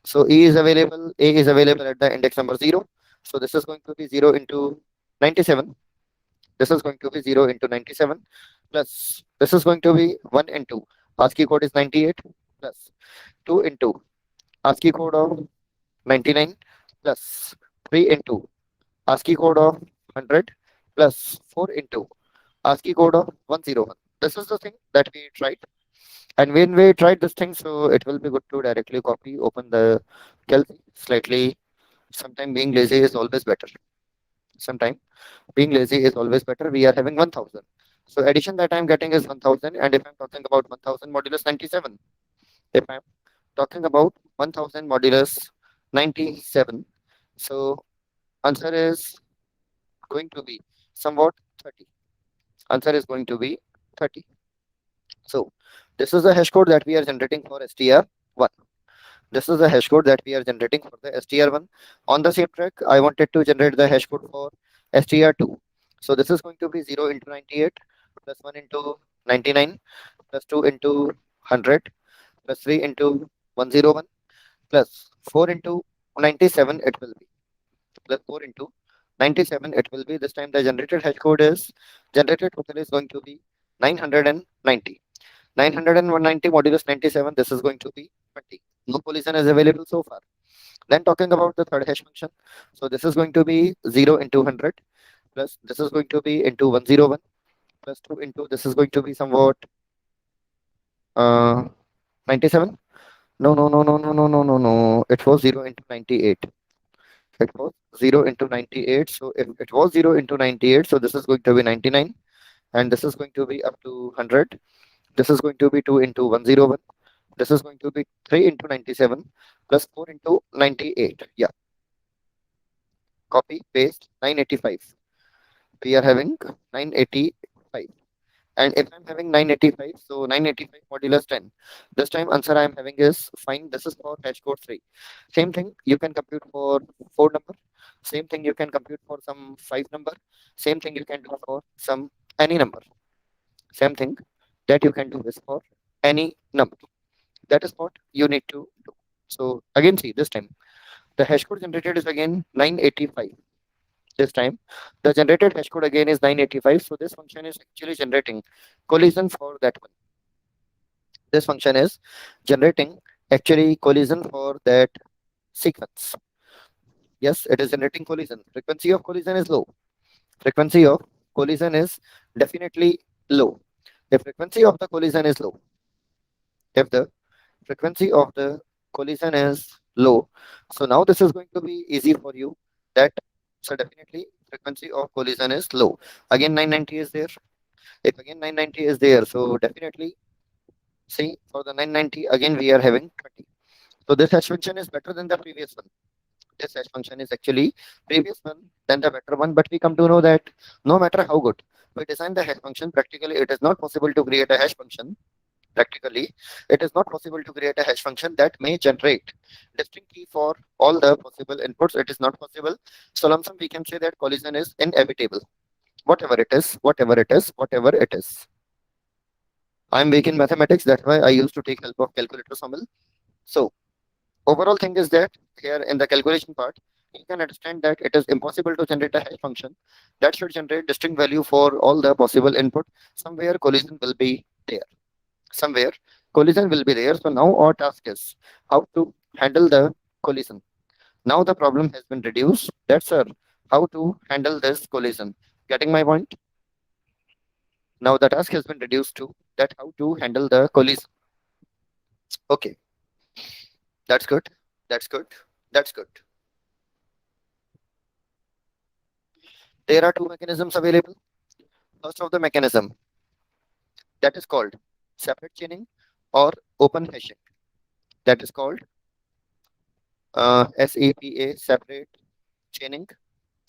So A is available at the index number 0. So this is going to be 0 into 97. This is going to be 0 into 97 plus this is going to be 1 into ASCII code is 98 plus 2 into ASCII code of 99 plus 3 into ASCII code of 100 plus 4 into ASCII code of 101. This is the thing that we tried. And when we tried this thing, so it will be good to directly copy, open the calc slightly. Sometime being lazy is always better. Sometime being lazy is always better. We are having 1000. So addition that I'm getting is 1000. And if I'm talking about 1000 modulus 97, if I'm talking about 1000 modulus 97, so answer is going to be somewhat 30. Answer is going to be 30. So this is the hash code that we are generating for STR1. This is the hash code that we are generating for the STR1. On the same track, I wanted to generate the hash code for STR2. So this is going to be 0 into 98 plus 1 into 99 plus 2 into 100 plus 3 into 101 plus 4 into 97 it will be, plus 4 into 97 it will be. This time the generated hash code is generated total is going to be 990. 990 modulus 97, this is going to be 20. No collision is available so far. Then talking about the third hash function. So this is going to be 0 into 100 plus this is going to be into 101 plus 2 into this is going to be somewhat 97. No, no, no, no, no, no, no, no, no. It was 0 into 98. It was 0 into 98. So if it was 0 into 98, so this is going to be 99 and this is going to be up to 100. This is going to be 2 into 101. This is going to be 3 into 97 plus 4 into 98. Yeah. Copy, paste 985. We are having 985. And if I'm having 985, so 985 modulus 10. This time answer I am having is fine. This is for hash code 3. Same thing you can compute for 4 number. Same thing you can compute for some 5 number. Same thing you can do for some any number. Same thing that you can do this for any number. That is what you need to do. So again, see this time the hash code generated is again 985. This time the generated hash code again is 985. So this function is actually generating collision for that one. This function is generating actually collision for that sequence. Yes, it is generating collision. Frequency of collision is low. Frequency of collision is definitely low. The frequency of the collision is low. If the frequency of the collision is low, so now this is going to be easy for you. That so definitely frequency of collision is low. Again 990 is there. If again 990 is there, so definitely see for the 990 again we are having 20. So this hash function is better than the previous one. This hash function is actually previous one than the better one, but we come to know that no matter how good we design the hash function, practically it is not possible to create a hash function. Practically, it is not possible to create a hash function that may generate distinct key for all the possible inputs. It is not possible. So lump sum we can say that collision is inevitable. Whatever it is, whatever it is, whatever it is. I'm weak in mathematics, that's why I used to take help of calculator Samil. So overall thing is that here in the calculation part, you can understand that it is impossible to generate a hash function that should generate distinct value for all the possible input. Somewhere collision will be there. Somewhere collision will be there. So now our task is how to handle the collision. Now the problem has been reduced. That's sir, how to handle this collision. Getting my point? Now the task has been reduced to that how to handle the collision. Okay, that's good. That's good. That's good. There are two mechanisms available. First of the mechanism that is called separate chaining or open hashing. That is called SAPA, separate chaining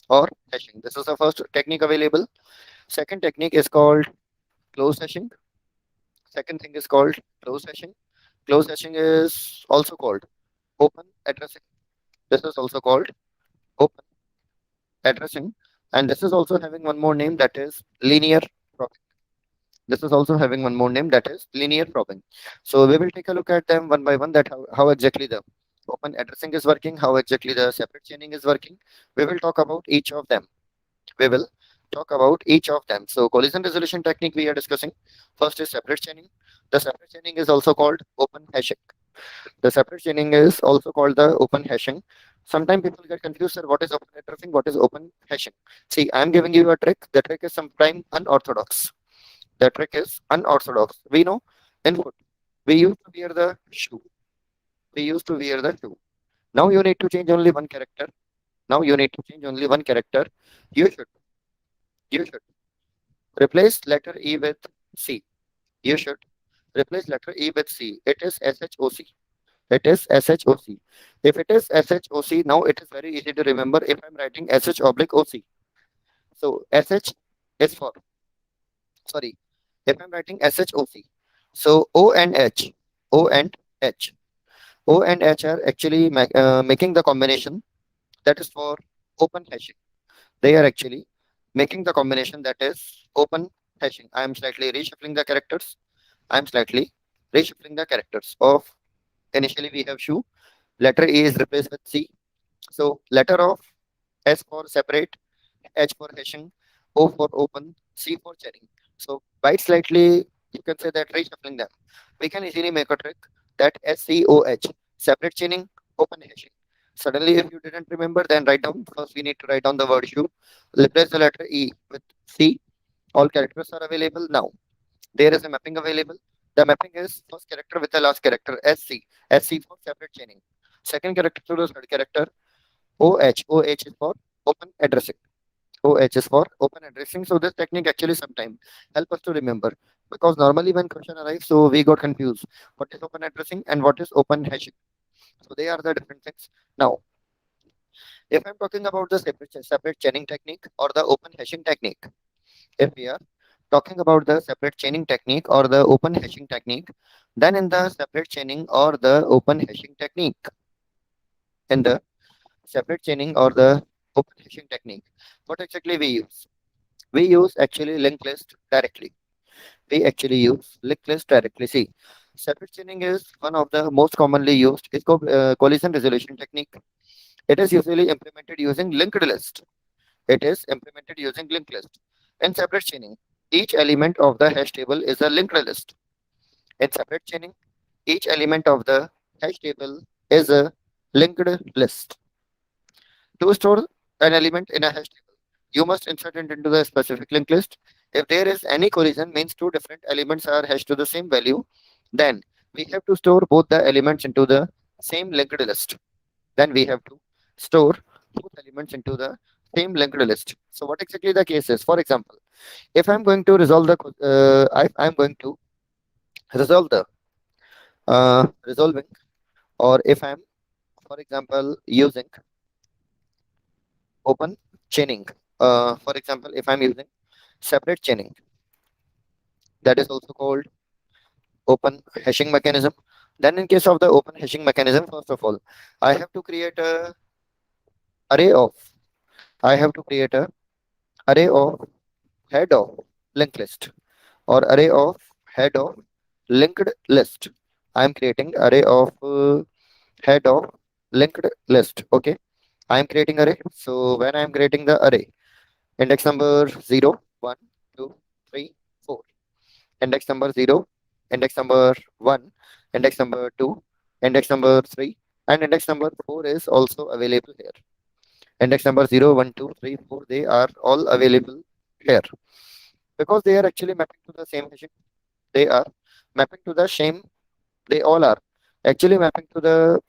or hashing. This is the first technique available. Second technique is called closed hashing. Second thing is called closed hashing. Closed hashing is also called open addressing. This is also called open addressing. And this is also having one more name that is linear probing. This is also having one more name that is linear probing. So we will take a look at them one by one that how exactly the open addressing is working, how exactly the separate chaining is working. We will talk about each of them. We will talk about each of them. So collision resolution technique we are discussing. First is separate chaining. The separate chaining is also called open hashing. The separate chaining is also called the open hashing. Sometimes people get confused, sir, what is open addressing, what is open hashing. See, I am giving you a trick. The trick is sometimes unorthodox. The trick is unorthodox. We know in foot, we used to wear the shoe. We used to wear the shoe. Now you need to change only one character. Now you need to change only one character. You should, you should replace letter E with C. You should replace letter E with C. It is SHOC. It is SHOC. If it is SHOC, now it is very easy to remember if I'm writing SH oblique OC. So SH is for, sorry, if I'm writing SHOC. So O and H, O and H. O and H are actually making the combination that is for open hashing. They are actually making the combination that is open hashing. I am slightly reshuffling the characters. I am slightly reshuffling the characters of initially we have shoe. Letter E is replaced with C. So letter of S for separate, H for hashing, O for open, C for chaining. So by slightly, you can say that reshuffling them. We can easily make a trick that SCOH, separate chaining, open hashing. Suddenly, if you didn't remember, then write down. First, we need to write down the word shoe. Replace the letter E with C. All characters are available now. There is a mapping available. The mapping is first character with the last character SC. SC for separate chaining. Second character to the third character OH. OH is for open addressing. OH is for open addressing. So this technique actually sometimes help us to remember because normally when question arrives, so we got confused. What is open addressing and what is open hashing? So they are the different things. Now, if I'm talking about the separate chaining technique or the open hashing technique, if we are talking about the separate chaining technique or the open hashing technique, then in the separate chaining or the open hashing technique, in the separate chaining or the open hashing technique, what exactly we use? We use actually linked list directly. We actually use linked list directly. See, separate chaining is one of the most commonly used. It's called collision resolution technique. It is usually implemented using linked list. It is implemented using linked list. In separate chaining, each element of the hash table is a linked list. In separate chaining, each element of the hash table is a linked list. To store an element in a hash table, you must insert it into the specific linked list. If there is any collision, means two different elements are hashed to the same value, then we have to store both the elements into the same linked list. Then we have to store both elements into the same linked list. So what exactly the case is? For example, if I'm going to resolve the I'm going to resolve the resolving, or if I'm, for example, using open chaining, for example, if I'm using separate chaining, that is also called open hashing mechanism. Then in case of the open hashing mechanism, first of all, I have to create a array of I have to create a array of head of linked list, or array of head of linked list. I am creating array of head of linked list. Okay, I am creating array. So when I am creating the array, index number 0, 1, 2, 3, 4, index number 0, index number 1, index number 2, index number 3, and index number 4 is also available here. Index number 0, 1, 2, 3, 4, they are all available here because they are actually mapping to the same hashing. They are mapping to the same, they all are actually mapping to the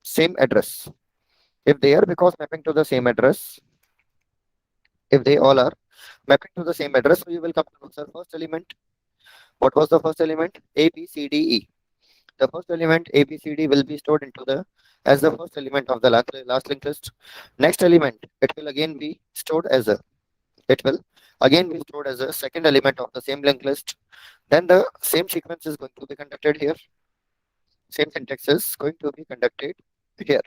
same address. If they are because mapping to the same address, if they all are mapping to the same address, so you will come to know, sir, first element. What was the first element? A, B, C, D, E. The first element A, B, C, D will be stored into the as the first element of the last linked list. Next element, it will again be stored as a it will again be stored as a second element of the same linked list. Then the same sequence is going to be conducted here. Same syntax is going to be conducted here.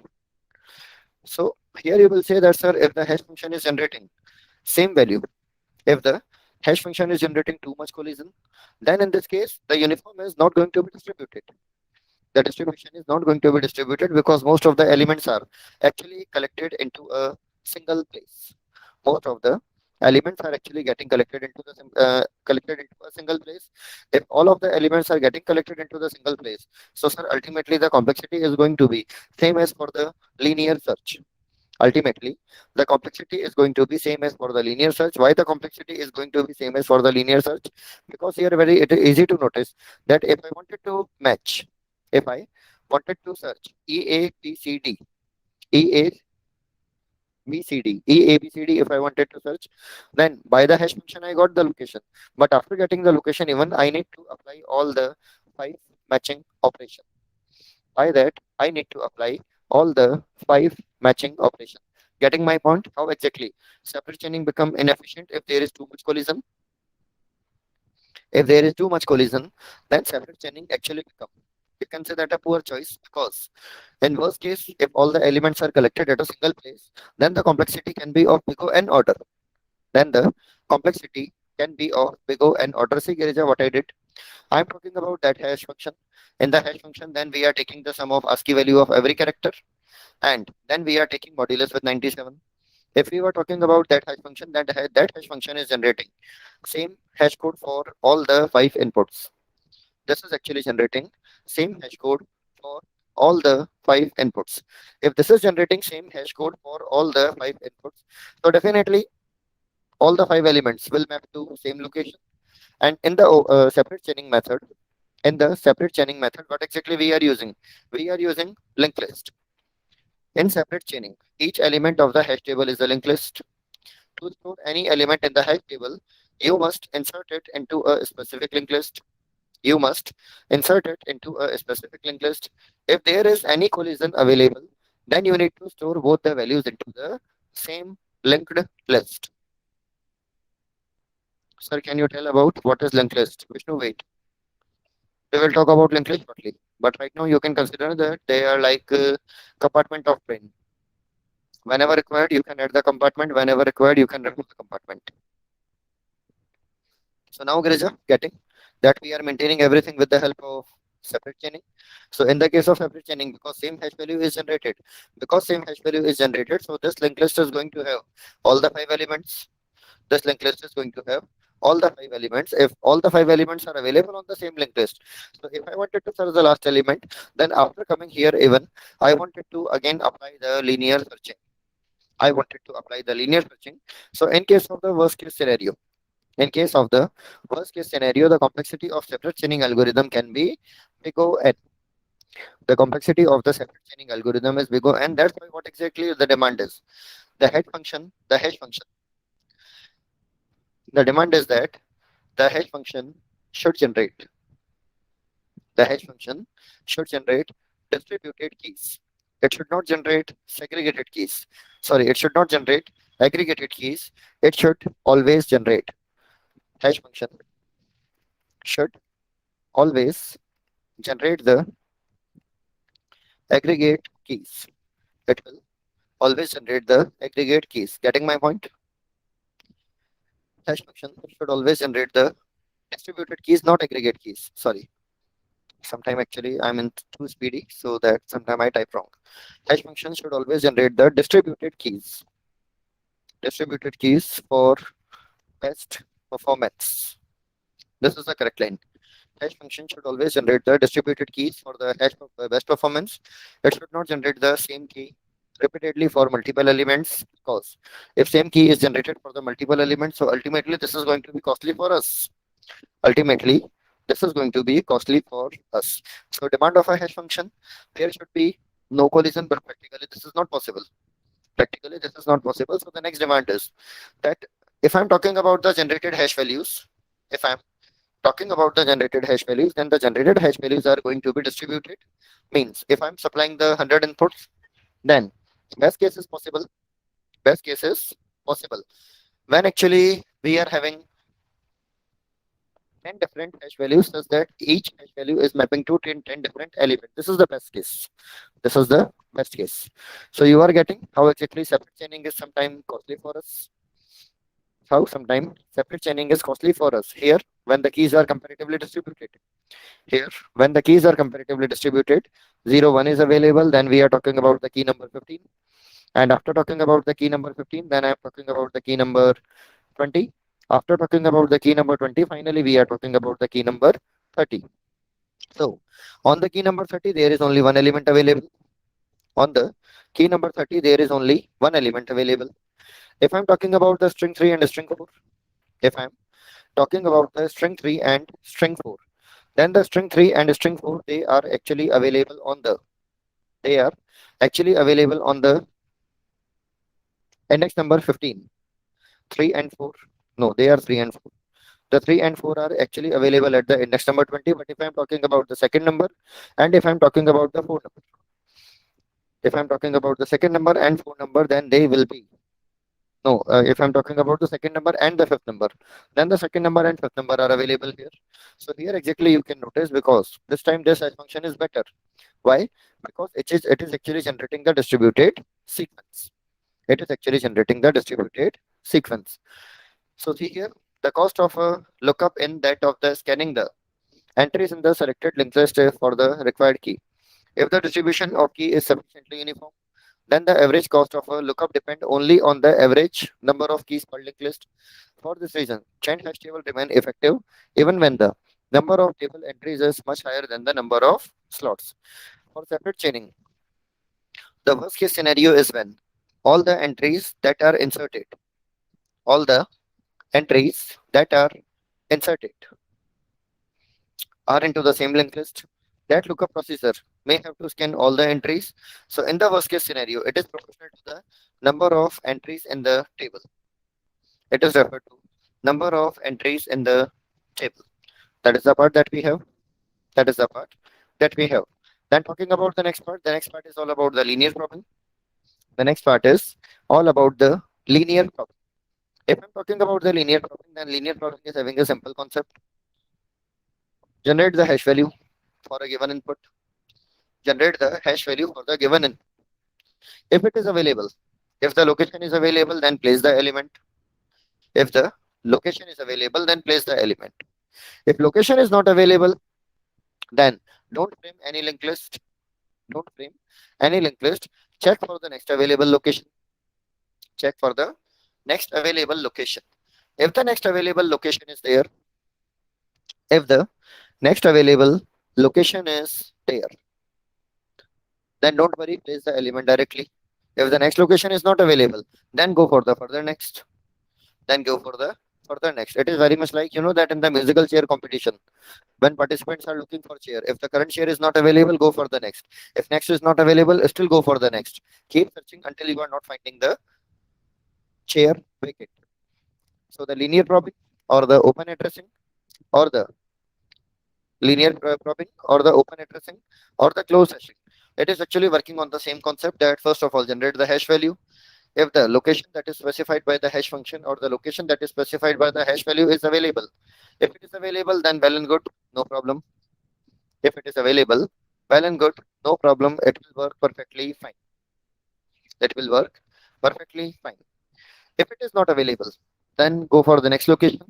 So here you will say that, sir, if the hash function is generating same value, if the hash function is generating too much collision, then in this case the uniform is not going to be distributed. The distribution is not going to be distributed because most of the elements are actually collected into a single place. Most of the elements are actually getting collected into the collected into a single place. If all of the elements are getting collected into the single place, so sir, ultimately the complexity is going to be same as for the linear search. Ultimately, the complexity is going to be same as for the linear search. Why the complexity is going to be same as for the linear search? Because here very it is easy to notice that if I wanted to match, if I wanted to search EABCD, EABCD, if I wanted to search, then by the hash function I got the location. But after getting the location, even I need to apply all the five matching operation. By that, I need to apply all the five matching operation. Getting my point? How exactly? Separate chaining become inefficient if there is too much collision. If there is too much collision, then separate chaining actually become, you can say that, a poor choice, because in worst case, if all the elements are collected at a single place, then the complexity can be of big O n order. Then the complexity can be of big O n order. See, Girija, what I did? I'm talking about that hash function. In the hash function, then we are taking the sum of ASCII value of every character, and then we are taking modulus with 97. If we were talking about that hash function, that hash function is generating same hash code for all the five inputs. This is actually generating same hash code for all the five inputs. If this is generating same hash code for all the five inputs, so definitely all the five elements will map to same location. And in the separate chaining method, what exactly we are using? We are using linked list. In separate chaining, each element of the hash table is a linked list. To store any element in the hash table, you must insert it into a specific linked list. You must insert it into a specific linked list. If there is any collision available, then you need to store both the values into the same linked list. Sir, can you tell about what is linked list? Vishnu, wait. We will talk about linked list shortly. But right now, you can consider that they are like compartment of brain. Whenever required, you can add the compartment. Whenever required, you can remove the compartment. So now, Girija, getting that we are maintaining everything with the help of separate chaining. So in the case of separate chaining, because same hash value is generated, so this linked list is going to have all the five elements. This linked list is going to have all the five elements. If all the five elements are available on the same linked list, so if I wanted to search the last element, then after coming here, even I wanted to again apply the linear searching. I wanted to apply the linear searching. So in case of the worst case scenario, in case of the worst case scenario, the complexity of separate chaining algorithm can be big O n. The complexity of the separate chaining algorithm is big O n. That's why what exactly the demand is. The head function, the hash function. The demand is that the hash function should generate. The hash function should generate distributed keys. It should not generate segregated keys. Sorry, it should not generate aggregated keys. It should always generate. Hash function should always generate the aggregate keys. It will always generate the aggregate keys. Getting my point? Hash function should always generate the distributed keys, not aggregate keys. Sorry. Sometime actually I'm in too speedy, so that sometime I type wrong. Hash function should always generate the distributed keys. Distributed keys for best performance. This is the correct line. Hash function should always generate the distributed keys for the hash of best performance. It should not generate the same key repeatedly for multiple elements, because if same key is generated for the multiple elements, so ultimately this is going to be costly for us. Ultimately, this is going to be costly for us. So demand of a hash function, there should be no collision, but practically this is not possible. Practically this is not possible. So the next demand is that if I'm talking about the generated hash values, if I'm talking about the generated hash values, then the generated hash values are going to be distributed. Means if I'm supplying the 100 inputs, then best case is possible. Best case is possible when actually we are having 10 different hash values, such that each hash value is mapping to 10 different elements. This is the best case. This is the best case. So you are getting how exactly separate chaining is sometimes costly for us. How sometimes separate chaining is costly for us. Here, when the keys are comparatively distributed. Here, when the keys are comparatively distributed, 0, 1 is available, then we are talking about the key number 15. And after talking about the key number 15, then I am talking about the key number 20. After talking about the key number 20, finally we are talking about the key number 30. So on the key number 30, there is only one element available. On the key number 30, there is only one element available. If I'm talking about the string 3 and string 4, if I'm talking about the string 3 and string 4, then the string 3 and string 4, they are actually available on the index number 15. 3 and 4. No, they are 3 and 4. The 3 and 4 are actually available at the index number 20. But if I'm talking about the second number, and if I'm talking about the 4 number, if I'm talking about the second number and 4 number, then they will be. No, if I'm talking about the second number and the fifth number, then the second number and fifth number are available here. So here exactly you can notice, because this time this hash function is better. Why? Because it is actually generating the distributed sequence. It is actually generating the distributed sequence. So see here, the cost of a lookup in that of the scanning the entries in the selected linked list for the required key. If the distribution of key is sufficiently uniform, then the average cost of a lookup depend only on the average number of keys per linked list. For this reason, chained hash table remain effective even when the number of table entries is much higher than the number of slots. For separate chaining, the worst case scenario is when all the entries that are inserted, all the entries that are inserted are into the same linked list. That lookup processor may have to scan all the entries. So in the worst case scenario, it is proportional to the number of entries in the table. It is referred to number of entries in the table. That is the part that we have. That is the part that we have. Then talking about the next part is all about the linear problem. The next part is all about the linear problem. If I'm talking about the linear programming, then linear programming is having a simple concept. Generate the hash value for a given input. Generate the hash value for the given input. If it is available, if the location is available, then place the element. If the location is available, then place the element. If location is not available, then don't frame any linked list. Don't frame any linked list. Check for the next available location. Check for the next available location. If the next available location is there, if the next available location is there, then don't worry, place the element directly. If the next location is not available, then go for the further next. Then go for the further next. It is very much like that in the musical chair competition, when participants are looking for chair. If the current chair is not available, go for the next. If next is not available, still go for the next. Keep searching until you are not finding the chair vacant. So the linear probing or the open addressing or the linear probing or the open addressing or the closed hashing, it is actually working on the same concept that first of all generate the hash value. If the location that is specified by the hash function or the location that is specified by the hash value is available, if it is available, then well and good, no problem. If it is available, well and good, no problem. It will work perfectly fine. It will work perfectly fine. If it is not available, then go for the next location.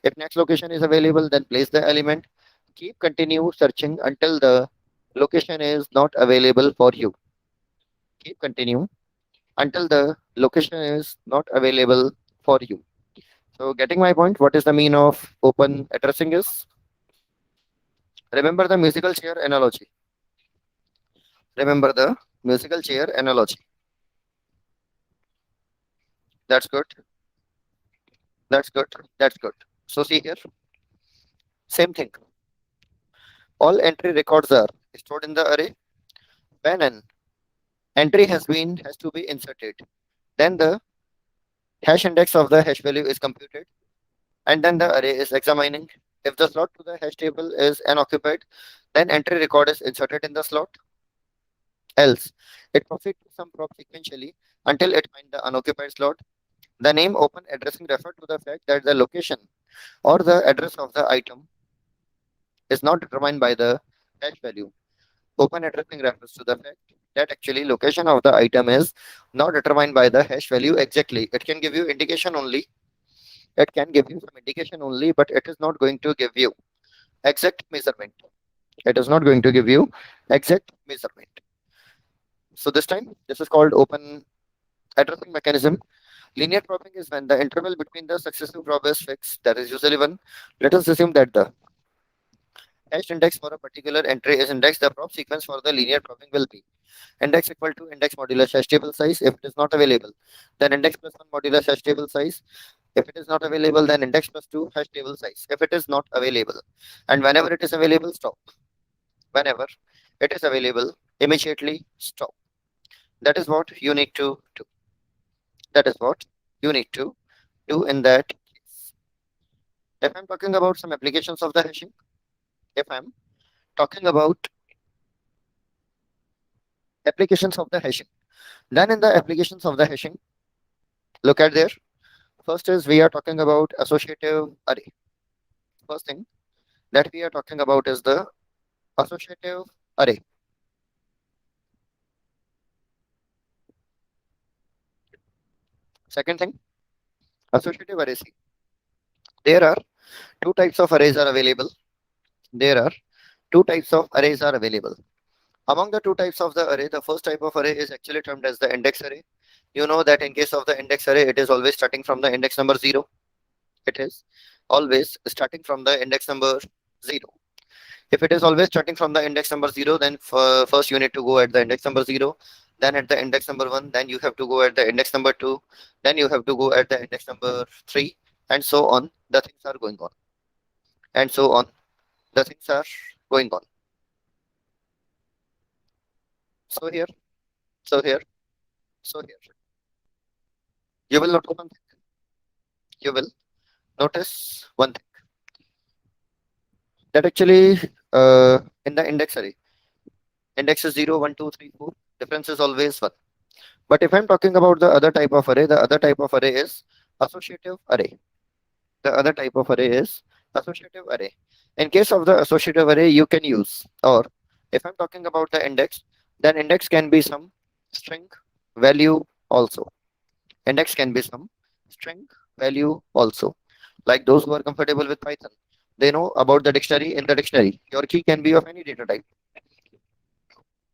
If next location is available, then place the element. Keep continue searching until the location is not available for you. Keep continue until the location is not available for you. So getting my point, what is the mean of open addressing is? Remember the musical chair analogy. Remember the musical chair analogy. That's good. That's good. That's good. So see here, same thing. All entry records are stored in the array. When an entry has to be inserted, then the hash index of the hash value is computed, and then the array is examining. If the slot to the hash table is unoccupied, then entry record is inserted in the slot. Else, it proceeds to some prop sequentially until it finds the unoccupied slot. The name open addressing refers to the fact that the location or the address of the item is not determined by the hash value. Open addressing refers to the fact that actually location of the item is not determined by the hash value exactly. It can give you indication only. It can give you some indication only, but it is not going to give you exact measurement. It is not going to give you exact measurement. So this time, this is called open addressing mechanism. Linear probing is when the interval between the successive probe is fixed, that is usually 1. Let us assume that the hash index for a particular entry is index. The probe sequence for the linear probing will be index equal to index modulus hash table size. If it is not available, then index plus 1 modulus hash table size. If it is not available, then index plus 2 hash table size. If it is not available, and whenever it is available, stop. Whenever it is available, immediately stop. That is what you need to do. That is what you need to do in that case. If I'm talking about some applications of the hashing, if I'm talking about applications of the hashing, then in the applications of the hashing, look at there. First is we are talking about associative array. First thing that we are talking about is the associative array. Second thing, associative array. See, there are two types of arrays are available. There are two types of arrays are available. Among the two types of the array, the first type of array is actually termed as the index array. You know that in case of the index array, it is always starting from the index number 0. It is always starting from the index number 0. If it is always starting from the index number 0, then first you need to go at the index number 0, then at the index number 1, then you have to go at the index number 2, then you have to go at the index number 3, and so on. The things are going on. And so on. The things are going on. So here, so here, so here. You will notice one thing. You will notice one thing. That actually in the index array, index is 0, 1, 2, 3, 4. Difference is always 1. But if I'm talking about the other type of array, the other type of array is associative array. The other type of array is associative array. In case of the associative array, you can use, or if I'm talking about the index, then index can be some string value also. Index can be some string value also. Like those who are comfortable with Python, they know about the dictionary. In the dictionary, your key can be of any data type.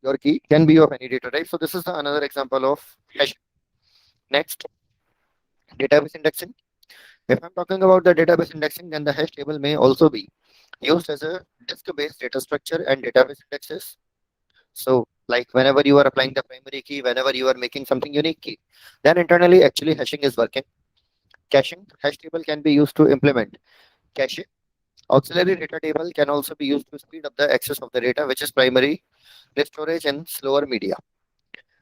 Your key can be of any data type. So this is the another example of hash. Next, database indexing. If I'm talking about the database indexing, then the hash table may also be used as a disk-based data structure and database indexes. So, like whenever you are applying the primary key, whenever you are making something unique key, then internally actually hashing is working. Caching, hash table can be used to implement cache. Auxiliary data table can also be used to speed up the access of the data, which is primary storage and slower media.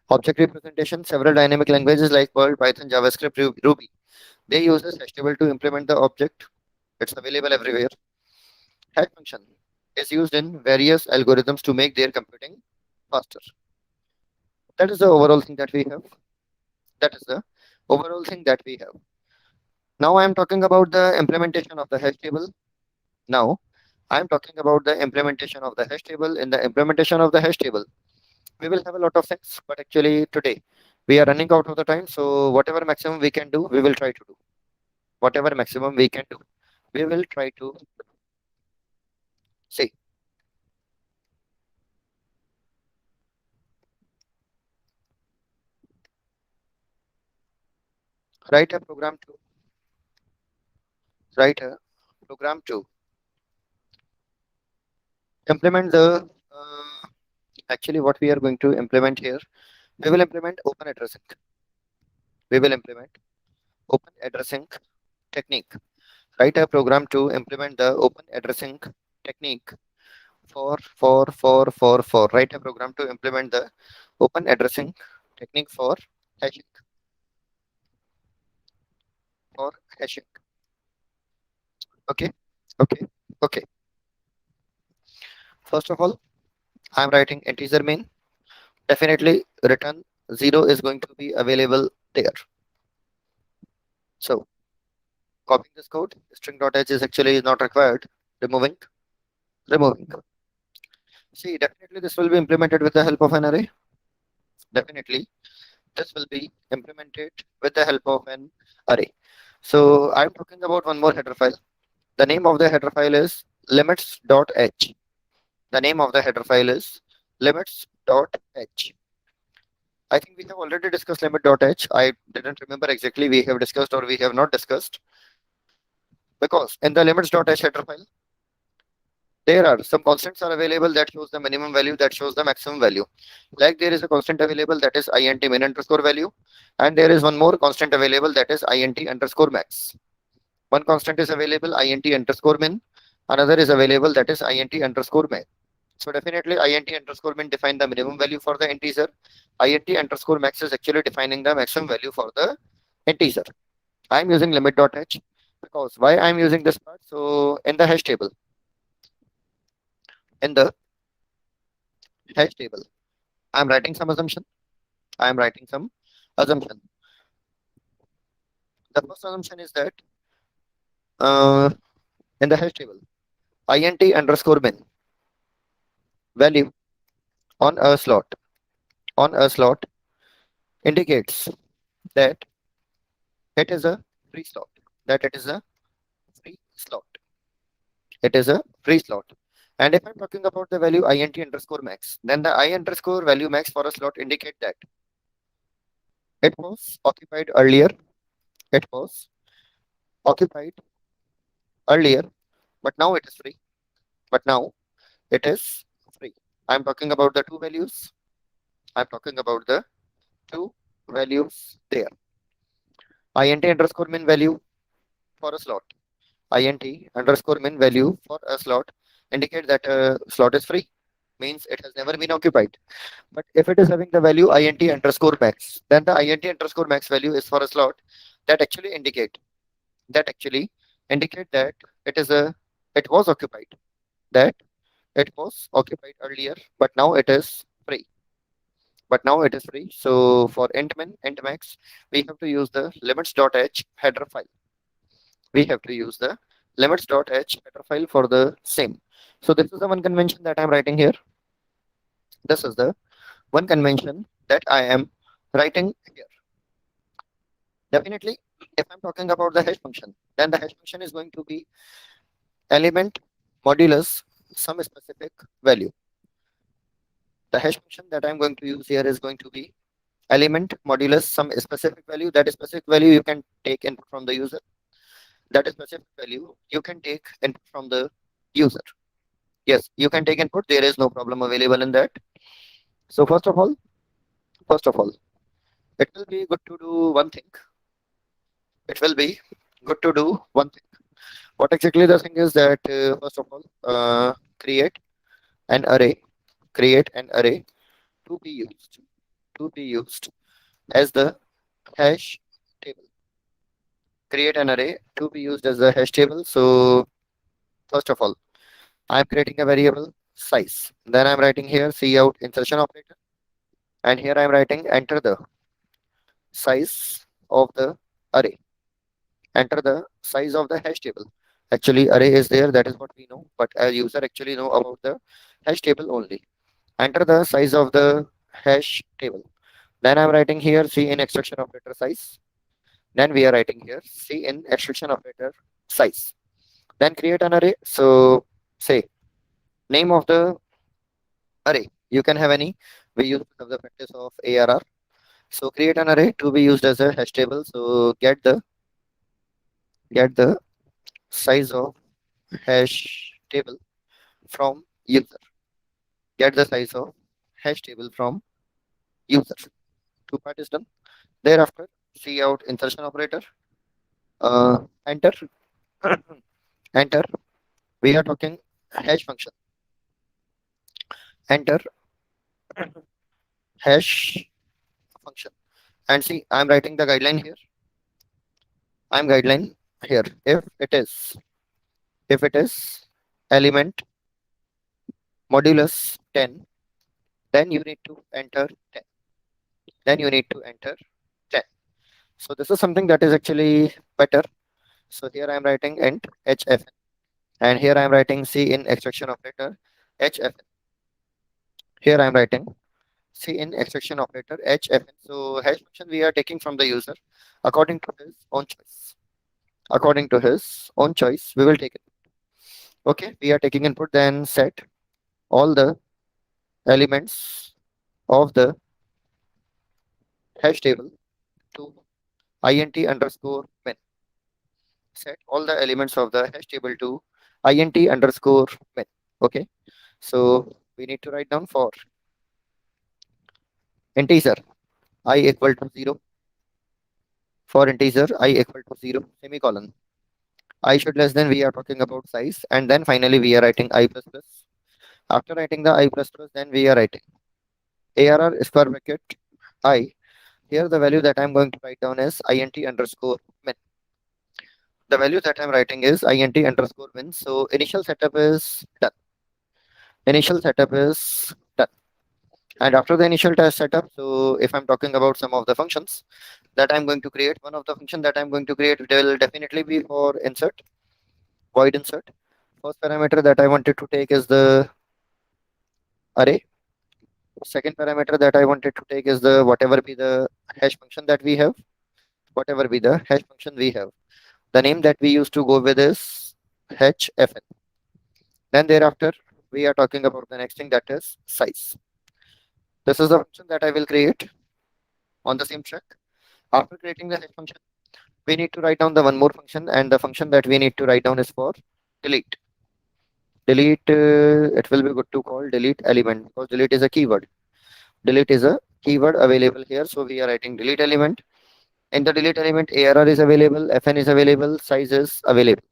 Object representation, several dynamic languages like Perl, Python, JavaScript, Ruby, they use this hash table to implement the object. It's available everywhere. Hash function is used in various algorithms to make their computing faster. That is the overall thing that we have. That is the overall thing that we have. Now I am talking about the implementation of the hash table. Now I am talking about the implementation of the hash table. In the implementation of the hash table, we will have a lot of things, but actually today we are running out of the time. So whatever maximum we can do, we will try to do. Whatever maximum we can do, we will try to see. Write a program to write a program to implement the actually what we are going to implement here. We will implement open addressing. We will implement open addressing technique. Write a program to implement the open addressing technique for write a program to implement the open addressing technique hashing for hashing. Okay, okay, okay. First of all, I'm writing integer main. Definitely return 0 is going to be available there. So copying this code, string.h is actually not required. Removing, removing. See, definitely this will be implemented with the help of an array. Definitely this will be implemented with the help of an array. So I'm talking about one more header file. The name of the header file is limits.h. The name of the header file is limits.h. I think we have already discussed limit.h. I didn't remember exactly we have discussed or we have not discussed, because in the limits.h header file, there are some constants are available that shows the minimum value, that shows the maximum value. Like there is a constant available that is int min underscore value, and there is one more constant available that is int underscore max. One constant is available int underscore min, another is available that is int underscore max. So definitely int underscore min define the minimum value for the integer. Int underscore max is actually defining the maximum value for the integer. I'm using limit.h because why I'm using this part. So in the hash table, in the hash table, I'm writing some assumption. I'm writing some assumption. The first assumption is that uh, in the hash table, int underscore min value on a slot indicates that it is a free slot. That it is a free slot. It is a free slot. And if I'm talking about the value int underscore max, then the I underscore value max for a slot indicate that it was occupied earlier. It was occupied earlier, but now it is free. But now it is free. I'm talking about the two values. I'm talking about the two values there. Int underscore min value for a slot. Int underscore min value for a slot indicate that a slot is free. Means it has never been occupied. But if it is having the value int underscore max, then the int underscore max value is for a slot that actually indicate that it was occupied. That it was occupied earlier, but now it is free. but now it is free. So for int min, int max, we have to use the limits.h header file. We have to use the limits.h header file for the same. So this is the one convention that I'm writing here. This is the one convention that I am writing here. Definitely, if I'm talking about the hash function, then the hash function is going to be element modulus some specific value. The hash function that I'm going to use here is going to be element modulus some specific value. That specific value you can take input from the user. That specific value you can take input from the user. Yes, you can take input. There is no problem available in that. So first of all, it will be good to do one thing. It will be good to do one thing. What exactly the thing is that first of all, create an array, create an array to be used, to be used as the hash table. Create an array to be used as the hash table. So first of all, I'm creating a variable size. Then I'm writing here cout insertion operator, and here I'm writing enter the size of the array. Enter the size of the hash table. Actually, array is there. That is what we know. But a user actually know about the hash table only. Enter the size of the hash table. Then I'm writing here C in extraction operator size. Then we are writing here C in extraction operator size. Then create an array. So say name of the array. You can have any. We use to have the practice of ARR. So create an array to be used as a hash table. So get the size of hash table from user. Get the size of hash table from user. Two part is done. Thereafter, cout insertion operator. Enter. Enter. We are talking hash function. Enter hash function. And see, I'm writing the guideline here. I'm guideline here. If it is element modulus 10, then you need to enter 10. Then you need to enter 10. So this is something that is actually better. So here I'm writing int hfn, and here I'm writing C in extraction operator hfn. Here I'm writing C in extraction operator hfn. So hash function we are taking from the user according to his own choice. According to his own choice, we will take it. Okay, we are taking input, then set all the elements of the hash table to int underscore min. Set all the elements of the hash table to int underscore min. Okay, so we need to write down for integer I equal to 0. For integer I equal to 0, semicolon. I should less than, we are talking about size, and then finally we are writing I plus plus. After writing the I plus plus, then we are writing ARR square bracket I. Here the value that I'm going to write down is int underscore min. The value that I'm writing is int underscore min. So initial setup is done. Initial setup is done. And after the initial test setup, so if I'm talking about some of the functions that I'm going to create, one of the function that I'm going to create will definitely be for insert, void insert. First parameter that I wanted to take is the array. Second parameter that I wanted to take is the whatever be the hash function that we have, whatever be the hash function we have. The name that we used to go with is hfn. Then thereafter, we are talking about the next thing, that is size. This is the function that I will create on the same track. After creating the hash function, we need to write down the one more function, and the function that we need to write down is for delete. Delete, it will be good to call delete element, because delete is a keyword. Delete is a keyword available here. So we are writing delete element. In the delete element, ARR is available, FN is available, size is available.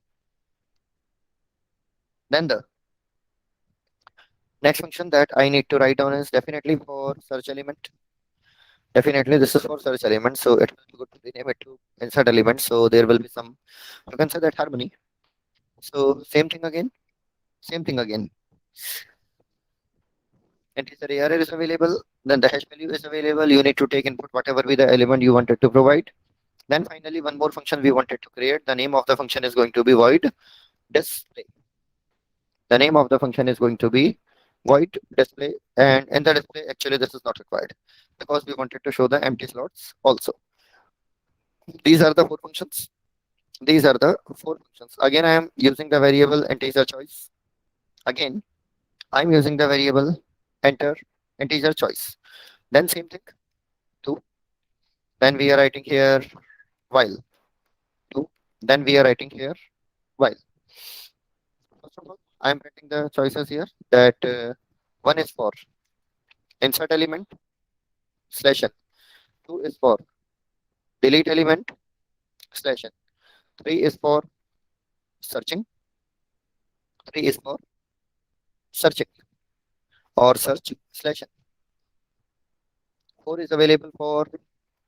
Then the next function that I need to write down is definitely for search element. Definitely this is for search element. So it will be good to rename it to insert element. So there will be some, you can say that harmony. So same thing again. integer array is available, then the hash value is available. You need to take input whatever be the element you wanted to provide. Then finally, one more function we wanted to create. The name of the function is going to be void display. The name of the function is going to be void display, and in the display, actually, this is not required because we wanted to show the empty slots also. These are the four functions. These are the four functions. Again, I am using the variable integer choice. Again, I'm using the variable enter integer choice. Then same thing, two. Then we are writing here while two. Then we are writing here while. First of all, I'm writing the choices here that one is for insert element slash n, two is for delete element slash n, three is for searching, three is for searching or search slash n, four is available for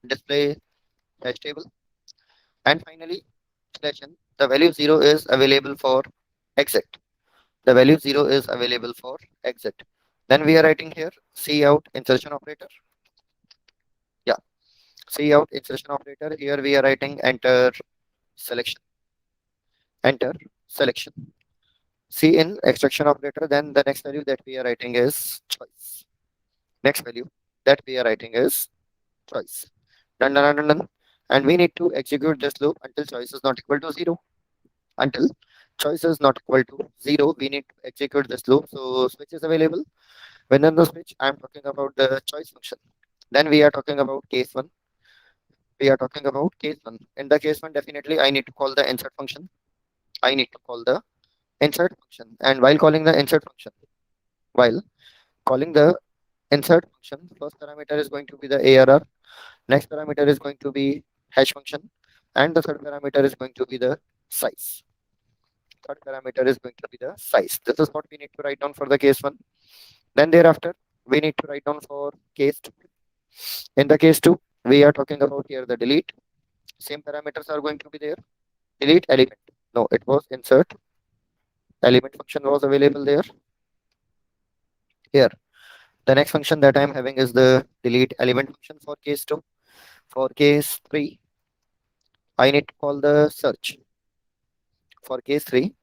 display hash table, and finally slash n. The value zero is available for exit. The value 0 is available for exit. Then we are writing here cout insertion operator. Yeah, cout insertion operator. Here we are writing enter selection. Enter selection. C in extraction operator. Then the next value that we are writing is choice. Next value that we are writing is choice. Done, done, done, done. And we need to execute this loop until choice is not equal to 0. Until choice is not equal to 0, we need to execute this loop. So switch is available. Within the switch, I'm talking about the choice function. Then we are talking about case 1. We are talking about case 1. In the case 1, definitely I need to call the insert function. I need to call the insert function. And while calling the insert function, while calling the insert function, first parameter is going to be the ARR. Next parameter is going to be hash function. And the third parameter is going to be the size. Third parameter is going to be the size. This is what we need to write down for the case 1. Then thereafter, we need to write down for case 2. In the case 2, we are talking about here the delete. Same parameters are going to be there. Delete element. No, it was insert element function was available there. Here, the next function that I am having is the delete element function for case 2. For case 3, I need to call the search. For case 3,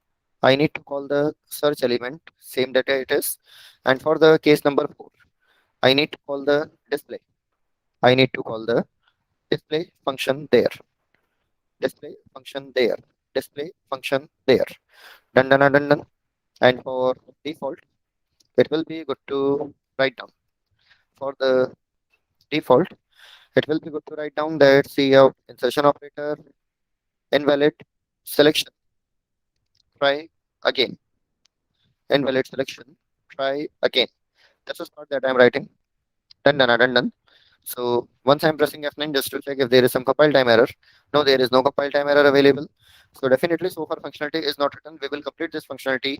I need to call the search element, same data it is. And for the case number 4, I need to call the display. I need to call the display function there. Display function there. Display function there. Done, done, done, done. And for default, it will be good to write down. For the default, it will be good to write down that cout insertion operator invalid selection. Try again. Invalid selection. Try again. This is not that I'm writing. Done, done, done, done. So once I'm pressing F9 just to check if there is some compile time error. No, there is no compile time error available. So definitely so far functionality is not written. We will complete this functionality